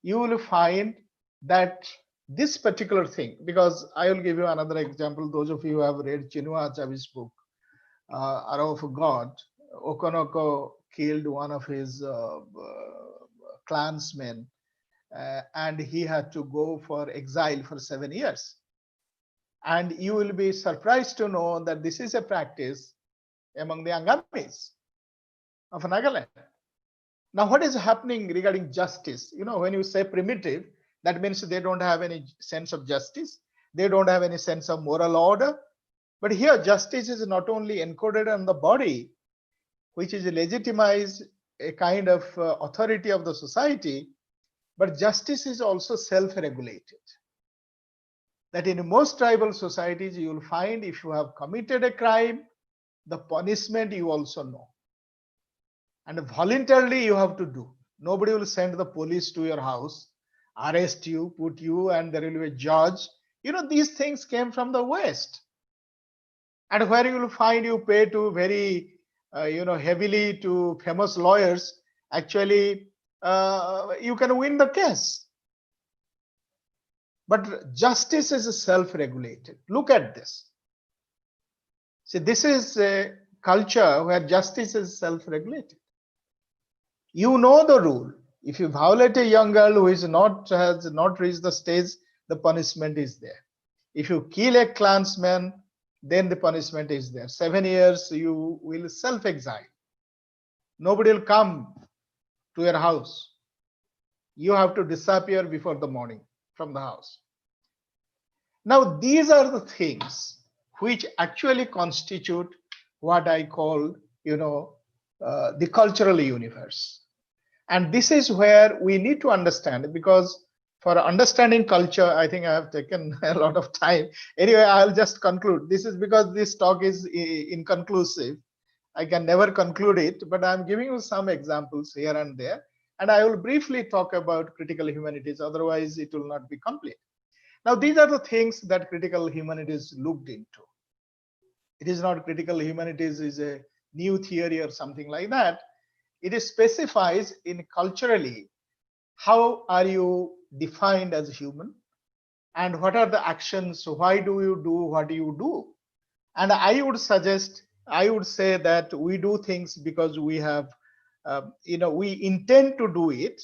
you will find that this particular thing, because I will give you another example. Those of you who have read Chinua Achebe's book, Arrow of God, Okonoko killed one of his clansmen, and he had to go for exile for 7 years. And you will be surprised to know that this is a practice among the Angamis of Nagaland. Now, what is happening regarding justice? When you say primitive, that means they don't have any sense of justice. They don't have any sense of moral order. But here, justice is not only encoded on the body, which is legitimized a kind of authority of the society, but justice is also self-regulated. That in most tribal societies, you will find if you have committed a crime, the punishment you also know. And voluntarily you have to do. Nobody will send the police to your house, arrest you, put you, and there will be a judge. These things came from the West. And where you will find you pay to very, heavily to famous lawyers, actually, you can win the case. But justice is self-regulated. Look at this. See, this is a culture where justice is self-regulated. You know the rule. If you violate a young girl who has not reached the stage, the punishment is there. If you kill a clansman, then the punishment is there. 7 years, you will self-exile. Nobody will come to your house. You have to disappear before the morning from the house. Now, these are the things which actually constitute what I call, the cultural universe. And this is where we need to understand, because for understanding culture, I think I have taken a lot of time. Anyway, I'll just conclude. This is because this talk is inconclusive. I can never conclude it, but I'm giving you some examples here and there. And I will briefly talk about critical humanities, otherwise it will not be complete. Now, these are the things that critical humanities looked into. It is not critical humanities is a new theory or something like that. It specifies in culturally how are you defined as human, and what are the actions, why do you do what you do. And I would say that we do things because we have we intend to do it.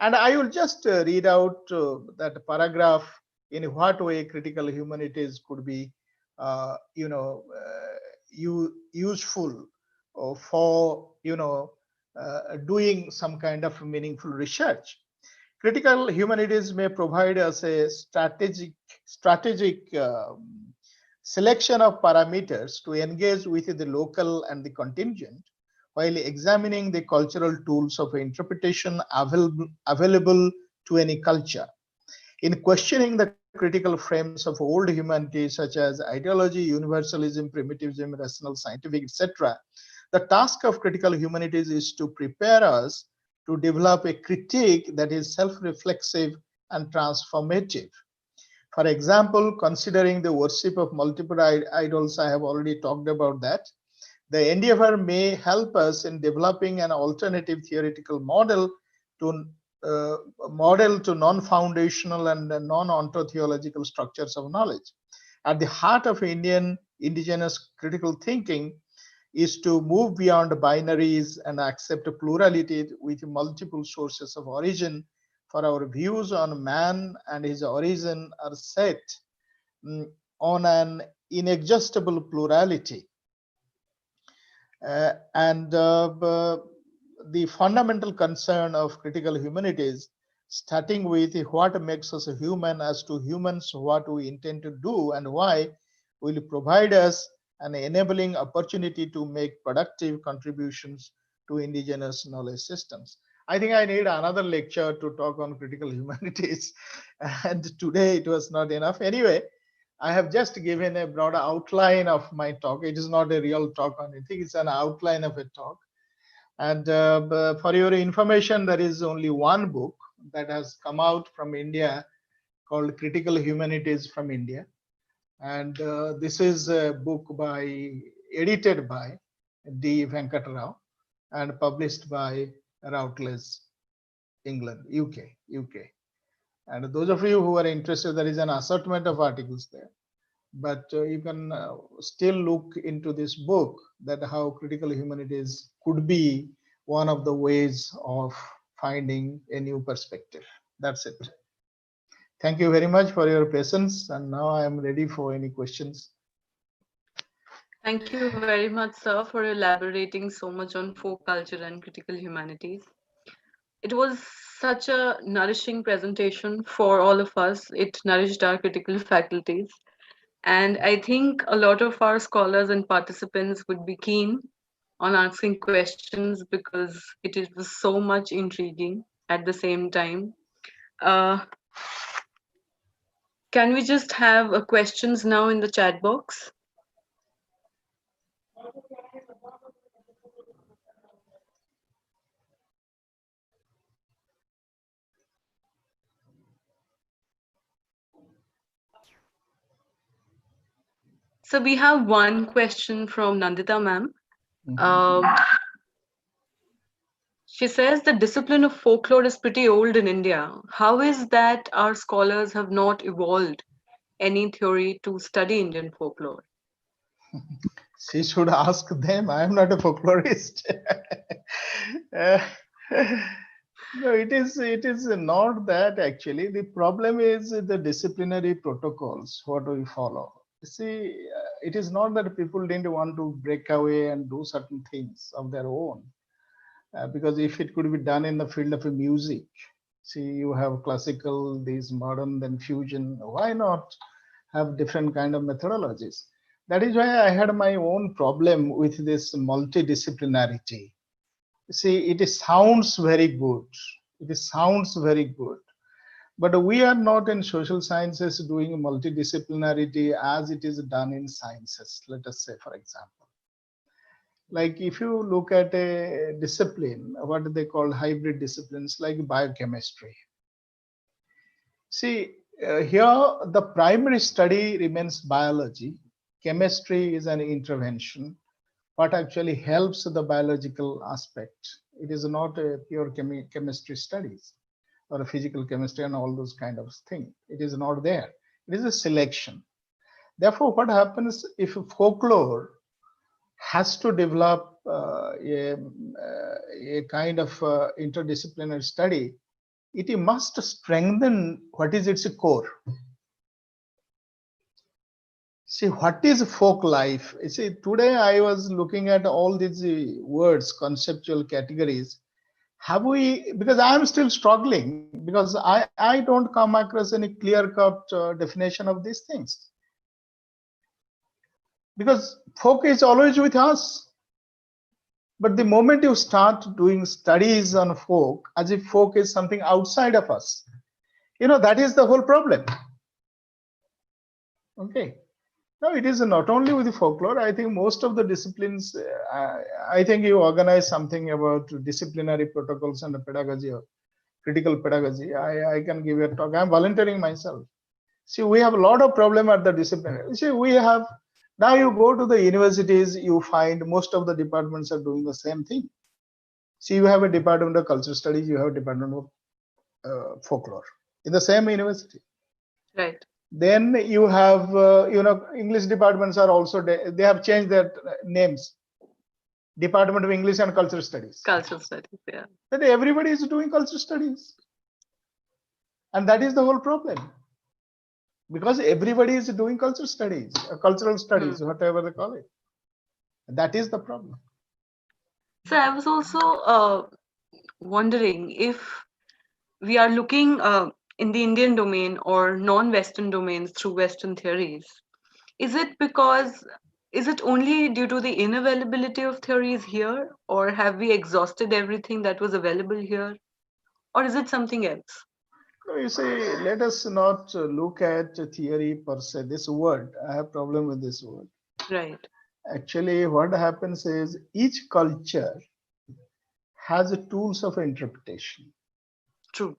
And I will just read out that paragraph in what way critical humanities could be useful for doing some kind of meaningful research. Critical humanities may provide us a strategic selection of parameters to engage with the local and the contingent, while examining the cultural tools of interpretation available to any culture. In questioning the critical frames of old humanities such as ideology, universalism, primitivism, rational, scientific, etc., the task of critical humanities is to prepare us to develop a critique that is self-reflexive and transformative. For example, considering the worship of multiple idols, I have already talked about that. The endeavor may help us in developing an alternative theoretical model to non-foundational and non-ontotheological structures of knowledge. At the heart of Indian indigenous critical thinking is to move beyond binaries and accept plurality with multiple sources of origin, for our views on man and his origin are set on an inexhaustible plurality. And the fundamental concern of critical humanities, starting with what makes us a human, as to humans, what we intend to do and why, will provide us an enabling opportunity to make productive contributions to indigenous knowledge systems. I think I need another lecture to talk on critical humanities, and today it was not enough. Anyway, I have just given a broad outline of my talk. It is not a real talk on anything, it's an outline of a talk. And for your information, there is only one book that has come out from India called Critical Humanities from India. And this is a book edited by D. Venkatarao and published by Routledge, England, UK. And those of you who are interested, there is an assortment of articles there. But you can still look into this book, that how critical humanities could be one of the ways of finding a new perspective. That's it. Thank you very much for your patience, and now I am ready for any questions. Thank you very much, sir, for elaborating so much on folk culture and critical humanities. It was such a nourishing presentation for all of us. It nourished our critical faculties. And I think a lot of our scholars and participants would be keen on asking questions because it was so much intriguing at the same time. Uh, can we just have questions now in the chat box? So we have one question from Nandita ma'am. Um, She says the discipline of folklore is pretty old in India. How is that our scholars have not evolved any theory to study Indian folklore? She should ask them. I am not a folklorist. Uh, no, it is not that actually. The problem is the disciplinary protocols, what we follow. See, it is not that people didn't want to break away and do certain things of their own. Because if it could be done in the field of music, see, you have classical, these modern, then fusion. Why not have different kind of methodologies? That is why I had my own problem with this multidisciplinarity. See, it sounds very good. It sounds very good. But we are not in social sciences doing multidisciplinarity as it is done in sciences, let us say, for example. Like if you look at a discipline, what they call hybrid disciplines like biochemistry. See, here the primary study remains biology. Chemistry is an intervention. What actually helps the biological aspect. It is not a pure chemistry studies or a physical chemistry and all those kind of things. It is not there. It is a selection. Therefore, what happens if folklore has to develop a kind of interdisciplinary study, it must strengthen what is its core. See, what is folk life? You see, today I was looking at all these words, conceptual categories. Have we, because I'm still struggling, because I don't come across any clear-cut definition of these things. Because folk is always with us. But the moment you start doing studies on folk, as if folk is something outside of us, that is the whole problem. Okay. No, it is not only with the folklore. I think most of the disciplines, I think you organize something about disciplinary protocols and pedagogy or critical pedagogy. I can give you a talk. I'm volunteering myself. See, we have a lot of problem at the disciplinary. See, we have, now you go to the universities, you find most of the departments are doing the same thing. See, you have a department of cultural studies, you have a department of folklore in the same university. Right. Then you have, English departments are also, they have changed their names. Department of English and Cultural Studies. Cultural studies, yeah. That everybody is doing cultural studies. And that is the whole problem. Because everybody is doing cultural studies, cultural studies, whatever they call it. That is the problem. So I was also wondering if we are looking in the Indian domain or non-Western domains through Western theories. Is it because, is it only due to the unavailability of theories here, or have we exhausted everything that was available here, or is it something else? No, you see, let us not look at theory per se. This word, I have problem with this word. Right. Actually, what happens is each culture has tools of interpretation, True.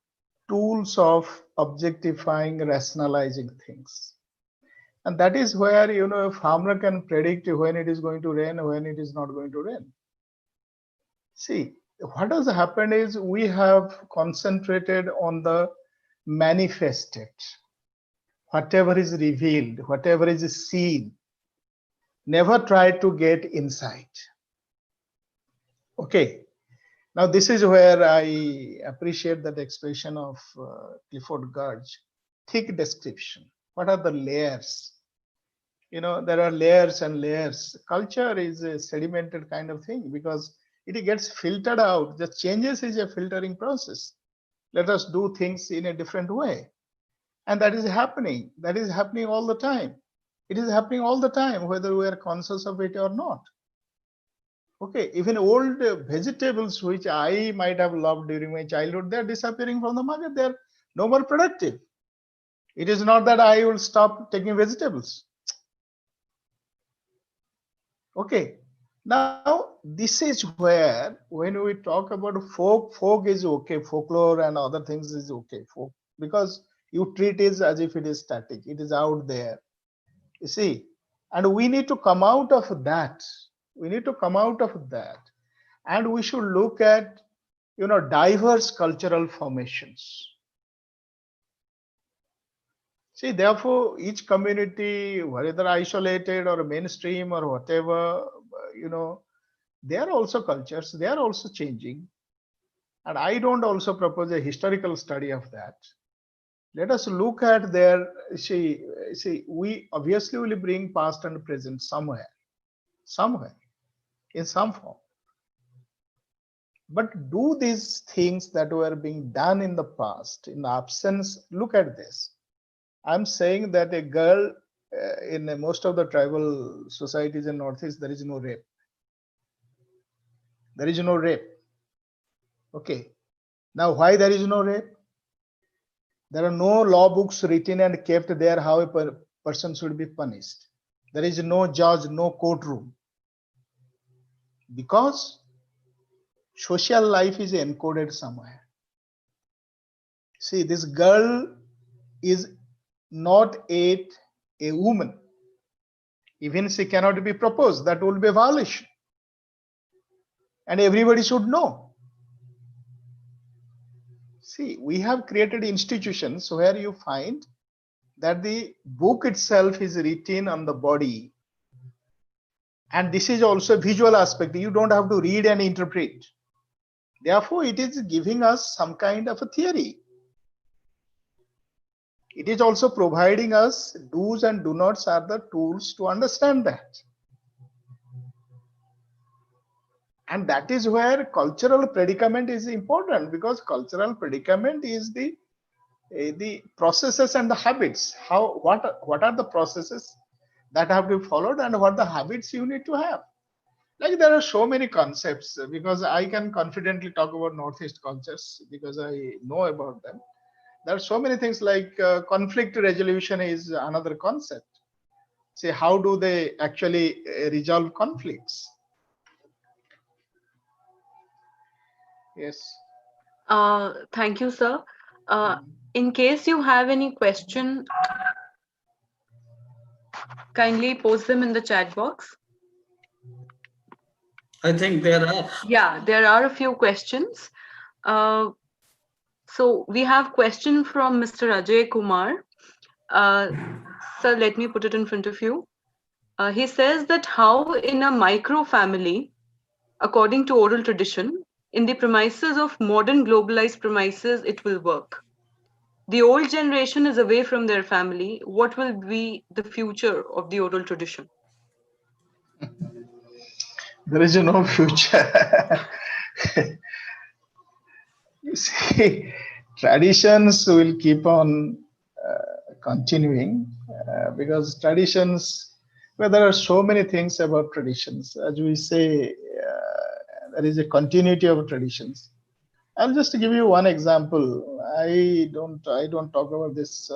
tools of objectifying, rationalizing things. And that is where, a farmer can predict when it is going to rain, when it is not going to rain. See, what has happened is we have concentrated on the manifested, whatever is revealed, whatever is seen, never try to get insight. Okay, now this is where I appreciate that expression of Clifford George, thick description. What are the layers? There are layers and layers. Culture is a sedimented kind of thing because it gets filtered out. The changes is a filtering process. Let us do things in a different way. And that is happening. That is happening all the time. It is happening all the time, whether we are conscious of it or not. Okay, even old vegetables which I might have loved during my childhood, they're disappearing from the market. They're no more productive. It is not that I will stop taking vegetables. Okay, now this is where when we talk about folk is okay, folklore and other things is okay, folk, because you treat it as if it is static, it is out there. You see, and we need to come out of that. We need to come out of that, and we should look at diverse cultural formations. See, therefore, each community, whether isolated or mainstream or whatever, they are also cultures, they are also changing. And I don't also propose a historical study of that. Let us look at their, see, we obviously will bring past and present somewhere, in some form. But do these things that were being done in the past, in the absence, look at this. I'm saying that a girl in most of the tribal societies in Northeast, there is no rape. There is no rape. Okay. Now, why there is no rape? There are no law books written and kept there how a person should be punished. There is no judge, no courtroom. Because social life is encoded somewhere. See, this girl is not yet a woman. Even she cannot be proposed. That will be a violation. And everybody should know. See, we have created institutions where you find that the book itself is written on the body. And this is also a visual aspect. You don't have to read and interpret. Therefore, it is giving us some kind of a theory. It is also providing us do's and do nots are the tools to understand that. And that is where cultural predicament is important, because cultural predicament is the processes and the habits. What are the processes that have to be followed and what the habits you need to have? Like there are so many concepts, because I can confidently talk about Northeast cultures because I know about them. There are so many things like conflict resolution is another concept. Say, how do they actually resolve conflicts? Yes. Thank you, sir. In case you have any question, kindly post them in the chat box. I think there are. Yeah, there are a few questions. So we have question from Mr. Ajay Kumar. Sir, let me put it in front of you. He says that how in a micro family, according to oral tradition, in the premises of modern globalized premises, it will work. The old generation is away from their family. What will be the future of the oral tradition? There is no future. You see, traditions will keep on continuing because traditions, well, there are so many things about traditions. As we say, there is a continuity of traditions. I'll just give you one example. I don't talk about this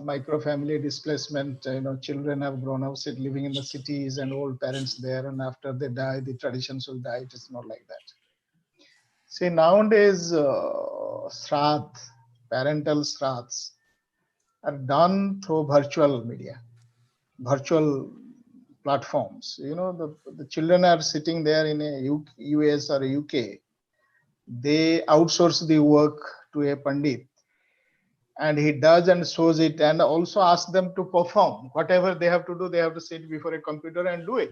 micro family displacement. Children have grown up living in the cities and old parents there, and after they die, the traditions will die. It is not like that. See, nowadays, sraddh, parental sraddhs are done through virtual media, virtual platforms. The children are sitting there in a US or a UK. They outsource the work to a pandit, and he does and shows it, and also ask them to perform whatever they have to do. They have to sit before a computer and do it.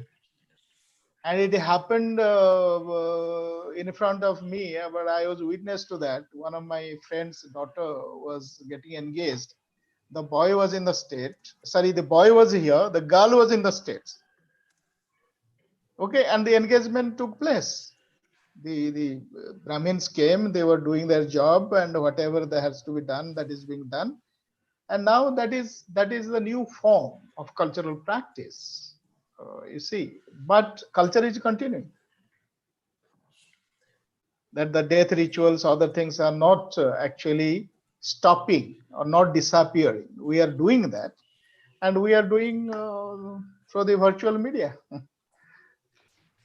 And it happened in front of me, but I was witness to that. One of my friend's daughter was getting engaged. The boy was in the state. Sorry, the boy was here. The girl was in the states. Okay, and the engagement took place. The Brahmins came. They were doing their job, and whatever that has to be done, that is being done. And now that is the new form of cultural practice. You see, but culture is continuing. That the death rituals, other things are not actually stopping or not disappearing. We are doing that, and we are doing through the virtual media.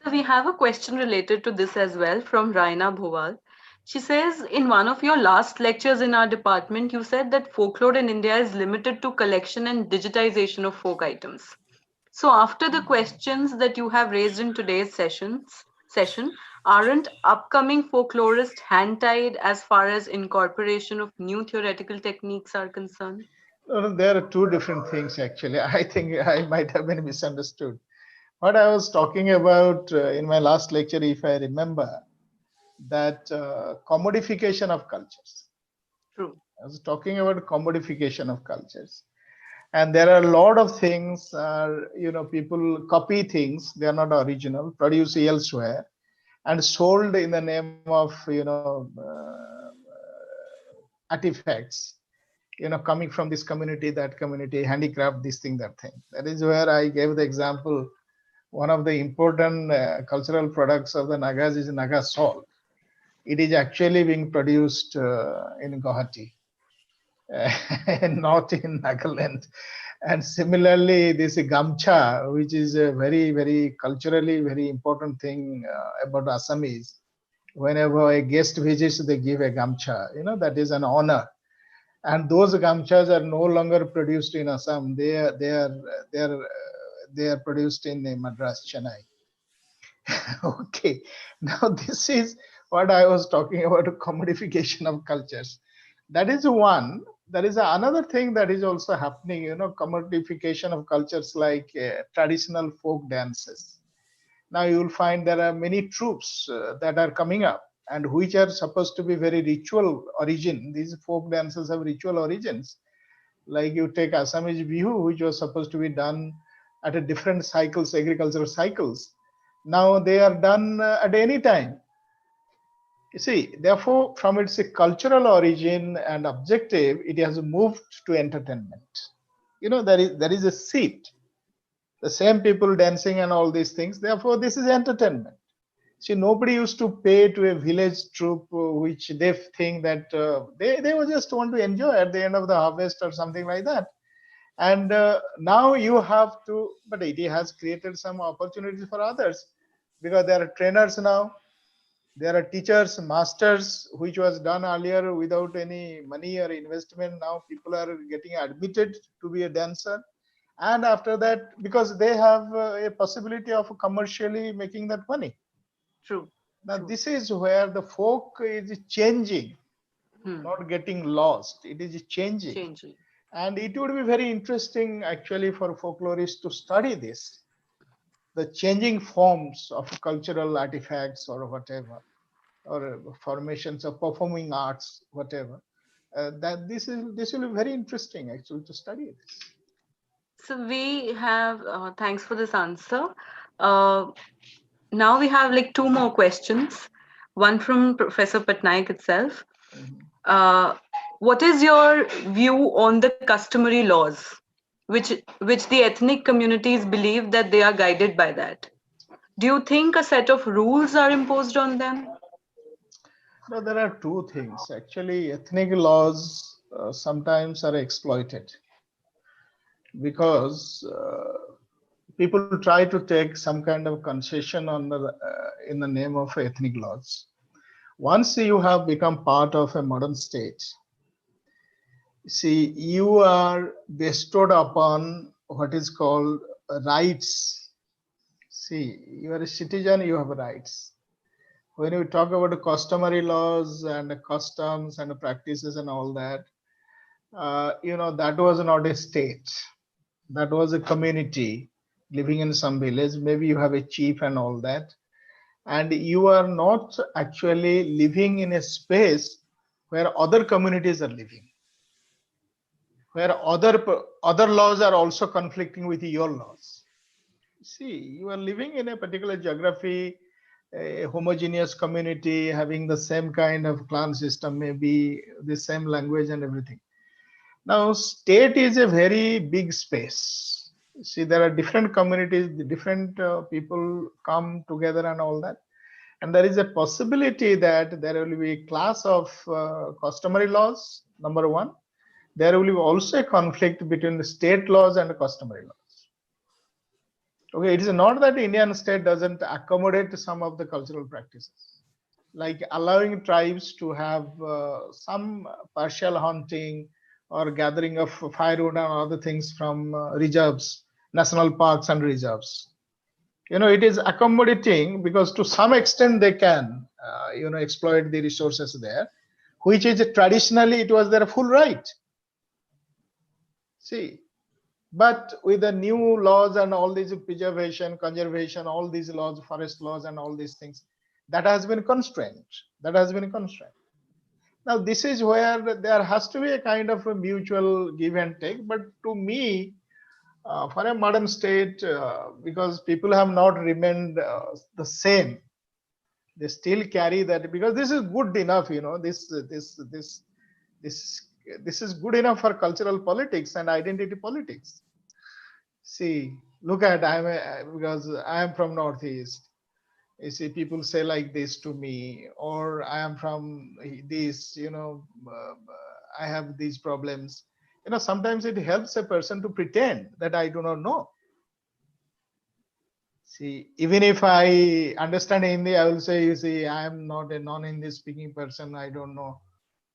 So we have a question related to this as well from Raina Bhuval. She says, in one of your last lectures in our department, you said that folklore in India is limited to collection and digitization of folk items. So after the questions that you have raised in today's session, aren't upcoming folklorists hand-tied as far as incorporation of new theoretical techniques are concerned? No, there are two different things actually. I think I might have been misunderstood. What I was talking about in my last lecture, if I remember, that commodification of cultures. True. I was talking about commodification of cultures. And there are a lot of things, people copy things, they are not original, produced elsewhere, and sold in the name of, artifacts, coming from this community, that community, handicraft, this thing, that thing. That is where I gave the example. One of the important cultural products of the Nagas is Naga salt. It is actually being produced in Guwahati, not in Nagaland. And similarly, this gamcha, which is a very, very culturally very important thing about Assamese. Whenever a guest visits, they give a gamcha. That is an honor. And those gamchas are no longer produced in Assam. They are produced in Madras, Chennai. Okay, now this is what I was talking about, commodification of cultures. That is one. There is another thing that is also happening, commodification of cultures like traditional folk dances. Now you will find there are many troops that are coming up and which are supposed to be very ritual origin. These folk dances have ritual origins. Like you take Assamese Bihu, which was supposed to be done at a different cycles, agricultural cycles. Now they are done at any time. You see, therefore, from its cultural origin and objective, it has moved to entertainment. There is a seat, the same people dancing and all these things. Therefore, this is entertainment. See, nobody used to pay to a village troupe, which they think that they will just want to enjoy at the end of the harvest or something like that. And now you have to, but it has created some opportunities for others because there are trainers now, there are teachers, masters, which was done earlier without any money or investment. Now people are getting admitted to be a dancer. And after that, because they have a possibility of commercially making that money. True. Now, True. this is where the folk is changing, Hmm. not getting lost. It is changing. Changing. And it would be very interesting actually for folklorists to study this, the changing forms of cultural artifacts or whatever, or formations of performing arts, whatever. that this will be very interesting actually to study this. So we have, thanks for this answer. Uh, Now we have like two more questions. One from Professor Patnaik itself. Mhm. Uh, what is your view on the customary laws, which the ethnic communities believe that they are guided by that? Do you think a set of rules are imposed on them? No, there are two things. Actually, ethnic laws sometimes are exploited because people try to take some kind of concession in the name of ethnic laws. Once you have become part of a modern state, see, you are bestowed upon what is called rights. See, you are a citizen, you have rights. When we talk about the customary laws and the customs and the practices and all that, that was not a state. That was a community living in some village. Maybe you have a chief and all that. And you are not actually living in a space where other communities are living, where other laws are also conflicting with your laws. See, you are living in a particular geography, a homogeneous community having the same kind of clan system, maybe the same language and everything. Now, state is a very big space. See, there are different communities, the different people come together and all that. And there is a possibility that there will be a class of customary laws, number one. There will be also a conflict between the state laws and the customary laws. Okay, it is not that the Indian state doesn't accommodate some of the cultural practices, like allowing tribes to have some partial hunting or gathering of firewood and other things from reserves, national parks and reserves. It is accommodating because to some extent they can, exploit the resources there, which is traditionally it was their full right. See, but with the new laws and all these preservation, conservation, all these laws, forest laws and all these things, that has been constrained. That has been constrained. Now, this is where there has to be a kind of a mutual give and take. But to me, for a modern state, because people have not remained the same, they still carry that because this is good enough. This this is good enough for cultural politics and identity politics. See, look at because I am from Northeast. You see, people say like this to me, or I am from this. I have these problems. Sometimes it helps a person to pretend that I do not know. See, even if I understand Hindi, I will say, you see, I am not a non-Hindi speaking person. I don't know.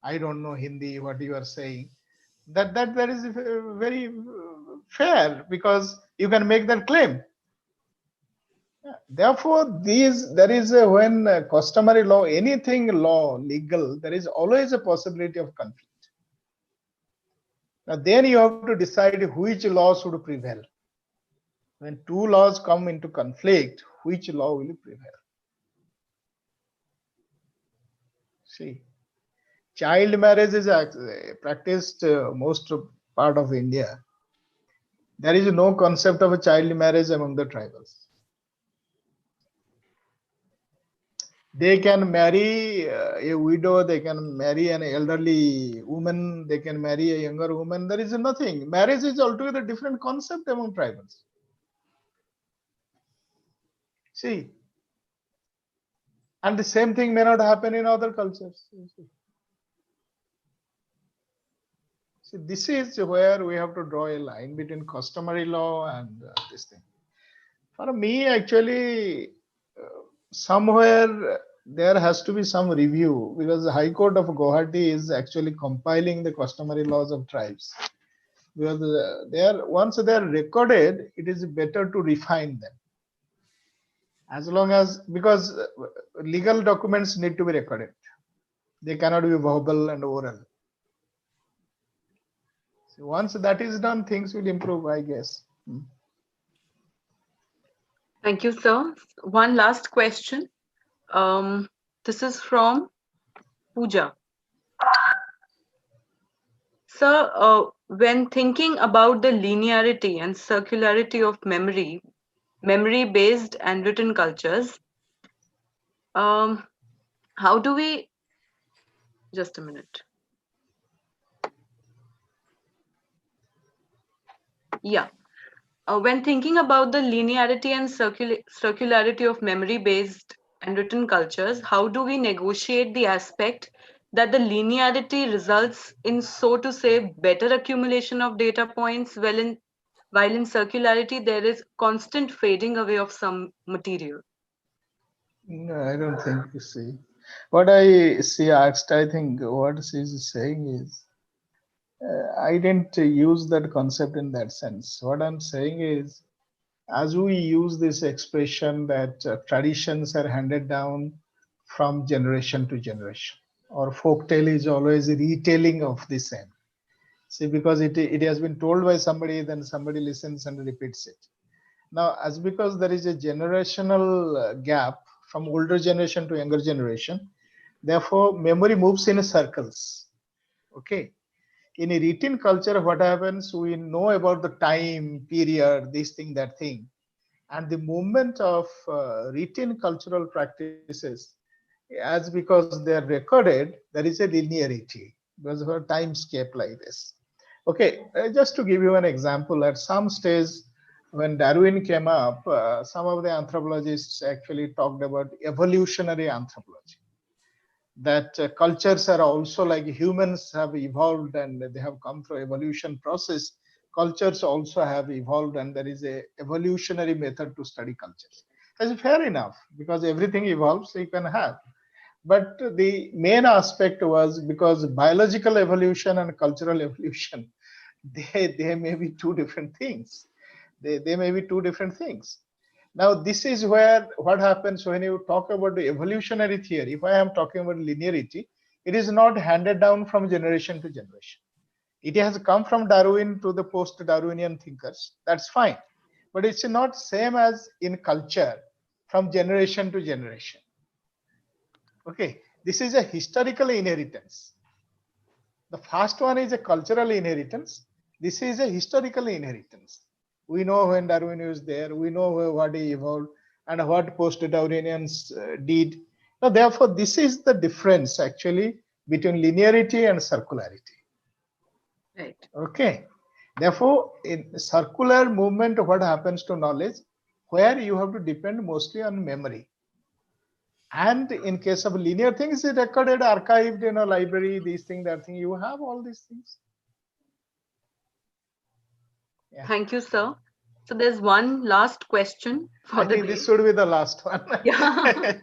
I don't know Hindi. What you are saying. That is very fair because you can make that claim. Yeah. Therefore, there is a when customary law, anything law, legal, there is always a possibility of conflict. Now, then you have to decide which law should prevail. When two laws come into conflict, which law will prevail? See, child marriage is practiced most part of India. There is no concept of a child marriage among the tribals. They can marry a widow, they can marry an elderly woman, they can marry a younger woman. There is nothing. Marriage is altogether different concept among tribals. See, and the same thing may not happen in other cultures. See, this is where we have to draw a line between customary law and this thing. For me, actually, somewhere there has to be some review because the High Court of Guwahati is actually compiling the customary laws of tribes. Because once they are recorded, it is better to refine them. As long as because legal documents need to be recorded, they cannot be verbal and oral. So once that is done, things will improve, I guess. Thank you, sir. One last question. This is from Pooja. So, when thinking about the linearity and circularity of memory-based and written cultures, um, how do we? Just a minute. Yeah. When thinking about the linearity and circularity of memory based and written cultures, how do we negotiate the aspect that the linearity results in, so to say, better accumulation of data points, while in circularity there is constant fading away of some material? No, I don't think you see. What I see asked, I think what she's saying is, I didn't use that concept in that sense. What I'm saying is, as we use this expression that traditions are handed down from generation to generation, or folk tale is always a retelling of the same. See, because it has been told by somebody, then somebody listens and repeats it. Now, as because there is a generational gap from older generation to younger generation, therefore memory moves in circles. Okay. In a written culture, what happens? We know about the time period, this thing, that thing, and the movement of written cultural practices, as because they are recorded, there is a linearity because of a timescape like this. Okay, just to give you an example, at some stage when Darwin came up, some of the anthropologists actually talked about evolutionary anthropology, that cultures are also like humans have evolved and they have come through evolution process. Cultures also have evolved and there is a evolutionary method to study cultures. That's fair enough because everything evolves, so you can have. But the main aspect was because biological evolution and cultural evolution, they may be two different things. They may be two different things. Now, this is where what happens when you talk about the evolutionary theory. If I am talking about linearity, it is not handed down from generation to generation. It has come from Darwin to the post-Darwinian thinkers. That's fine. But it's not same as in culture from generation to generation. Okay. This is a historical inheritance. The first one is a cultural inheritance. This is a historical inheritance. We know when Darwin was there, we know what he evolved and what post-Darwinians did. Now, therefore, this is the difference actually between linearity and circularity. Right. Okay. Therefore, in circular movement, what happens to knowledge? Where you have to depend mostly on memory. And in case of linear things, it recorded, archived in a library, these things, that thing, you have all these things. Yeah. Thank you, sir. So there's one last question for I the think day. this should be the last one. Yeah,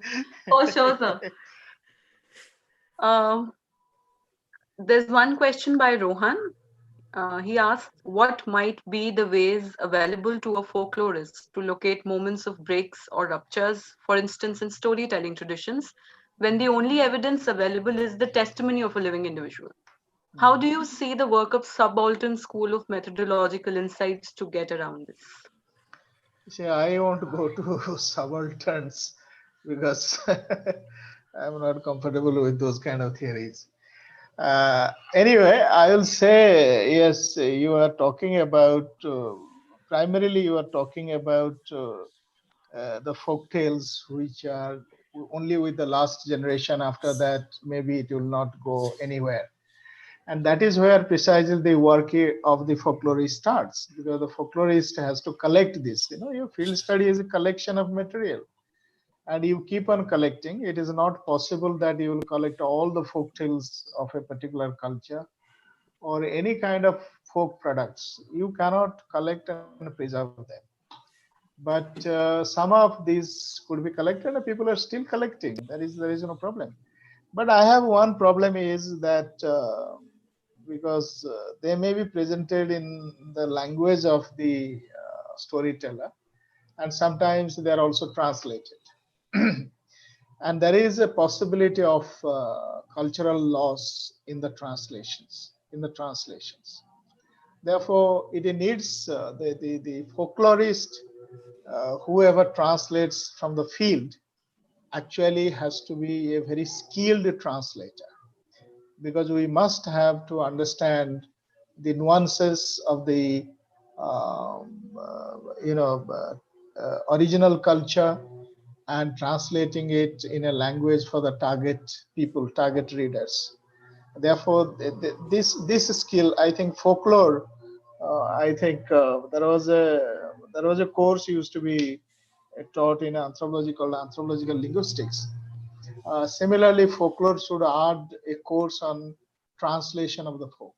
for sure, sir. Um, there's one question by Rohan. He asks, what might be the ways available to a folklorist to locate moments of breaks or ruptures, for instance, in storytelling traditions, when the only evidence available is the testimony of a living individual? How do you see the work of subaltern school of methodological insights to get around this? See, I won't go to subalterns because I'm not comfortable with those kind of theories. Anyway, I will say yes. You are talking about primarily you are talking about the folk tales, which are only with the last generation. After that, maybe it will not go anywhere. And that is where precisely the work of the folklorist starts, because the folklorist has to collect this. Your field study is a collection of material, and you keep on collecting. It is not possible that you will collect all the folk tales of a particular culture or any kind of folk products. You cannot collect and preserve them. But some of these could be collected, and people are still collecting. There is no problem. But I have one problem is that because they may be presented in the language of the storyteller, and sometimes they are also translated. And there is a possibility of cultural loss in the translations. Therefore, it needs the folklorist, whoever translates from the field, actually has to be a very skilled translator, because we must have to understand the nuances of the um, you know original culture and translating it in a language for the target people, target readers. Therefore, this skill, I think, folklore. I think there was a course used to be taught in anthropology called anthropological linguistics. Similarly, folklore should add a course on translation of the folk,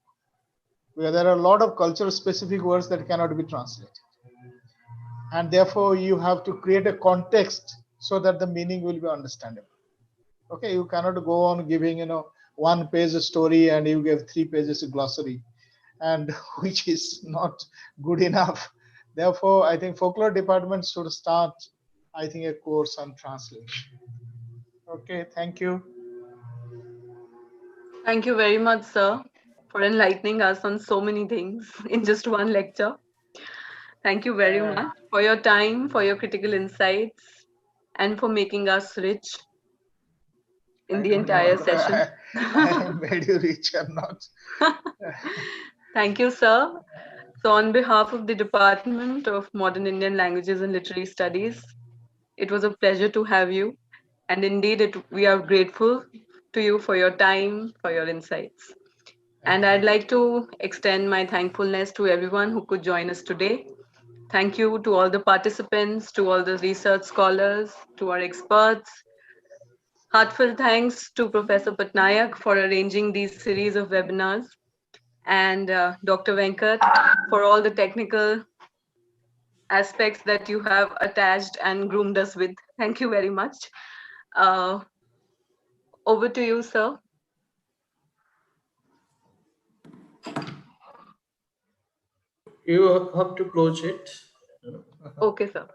where there are a lot of culture specific words that cannot be translated, and therefore you have to create a context so that the meaning will be understandable. Okay, you cannot go on giving one page story and you give 3 pages glossary, and which is not good enough. Therefore, I think folklore department should start, I think, a course on translation. Okay, thank you. Thank you very much, sir, for enlightening us on so many things in just one lecture. Thank you very uh, much for your time, for your critical insights, and for making us rich in I the don't know entire whether session. I made you rich or not. Thank you, sir. So, on behalf of the Department of Modern Indian Languages and Literary Studies, it was a pleasure to have you. And indeed, we are grateful to you for your time, for your insights. And I'd like to extend my thankfulness to everyone who could join us today. Thank you to all the participants, to all the research scholars, to our experts. Heartfelt thanks to Professor Patnaik for arranging these series of webinars, and Dr. Venkat for all the technical aspects that you have attached and groomed us with. Thank you very much. Uh, Over to you, sir. You have to close it. Okay, sir.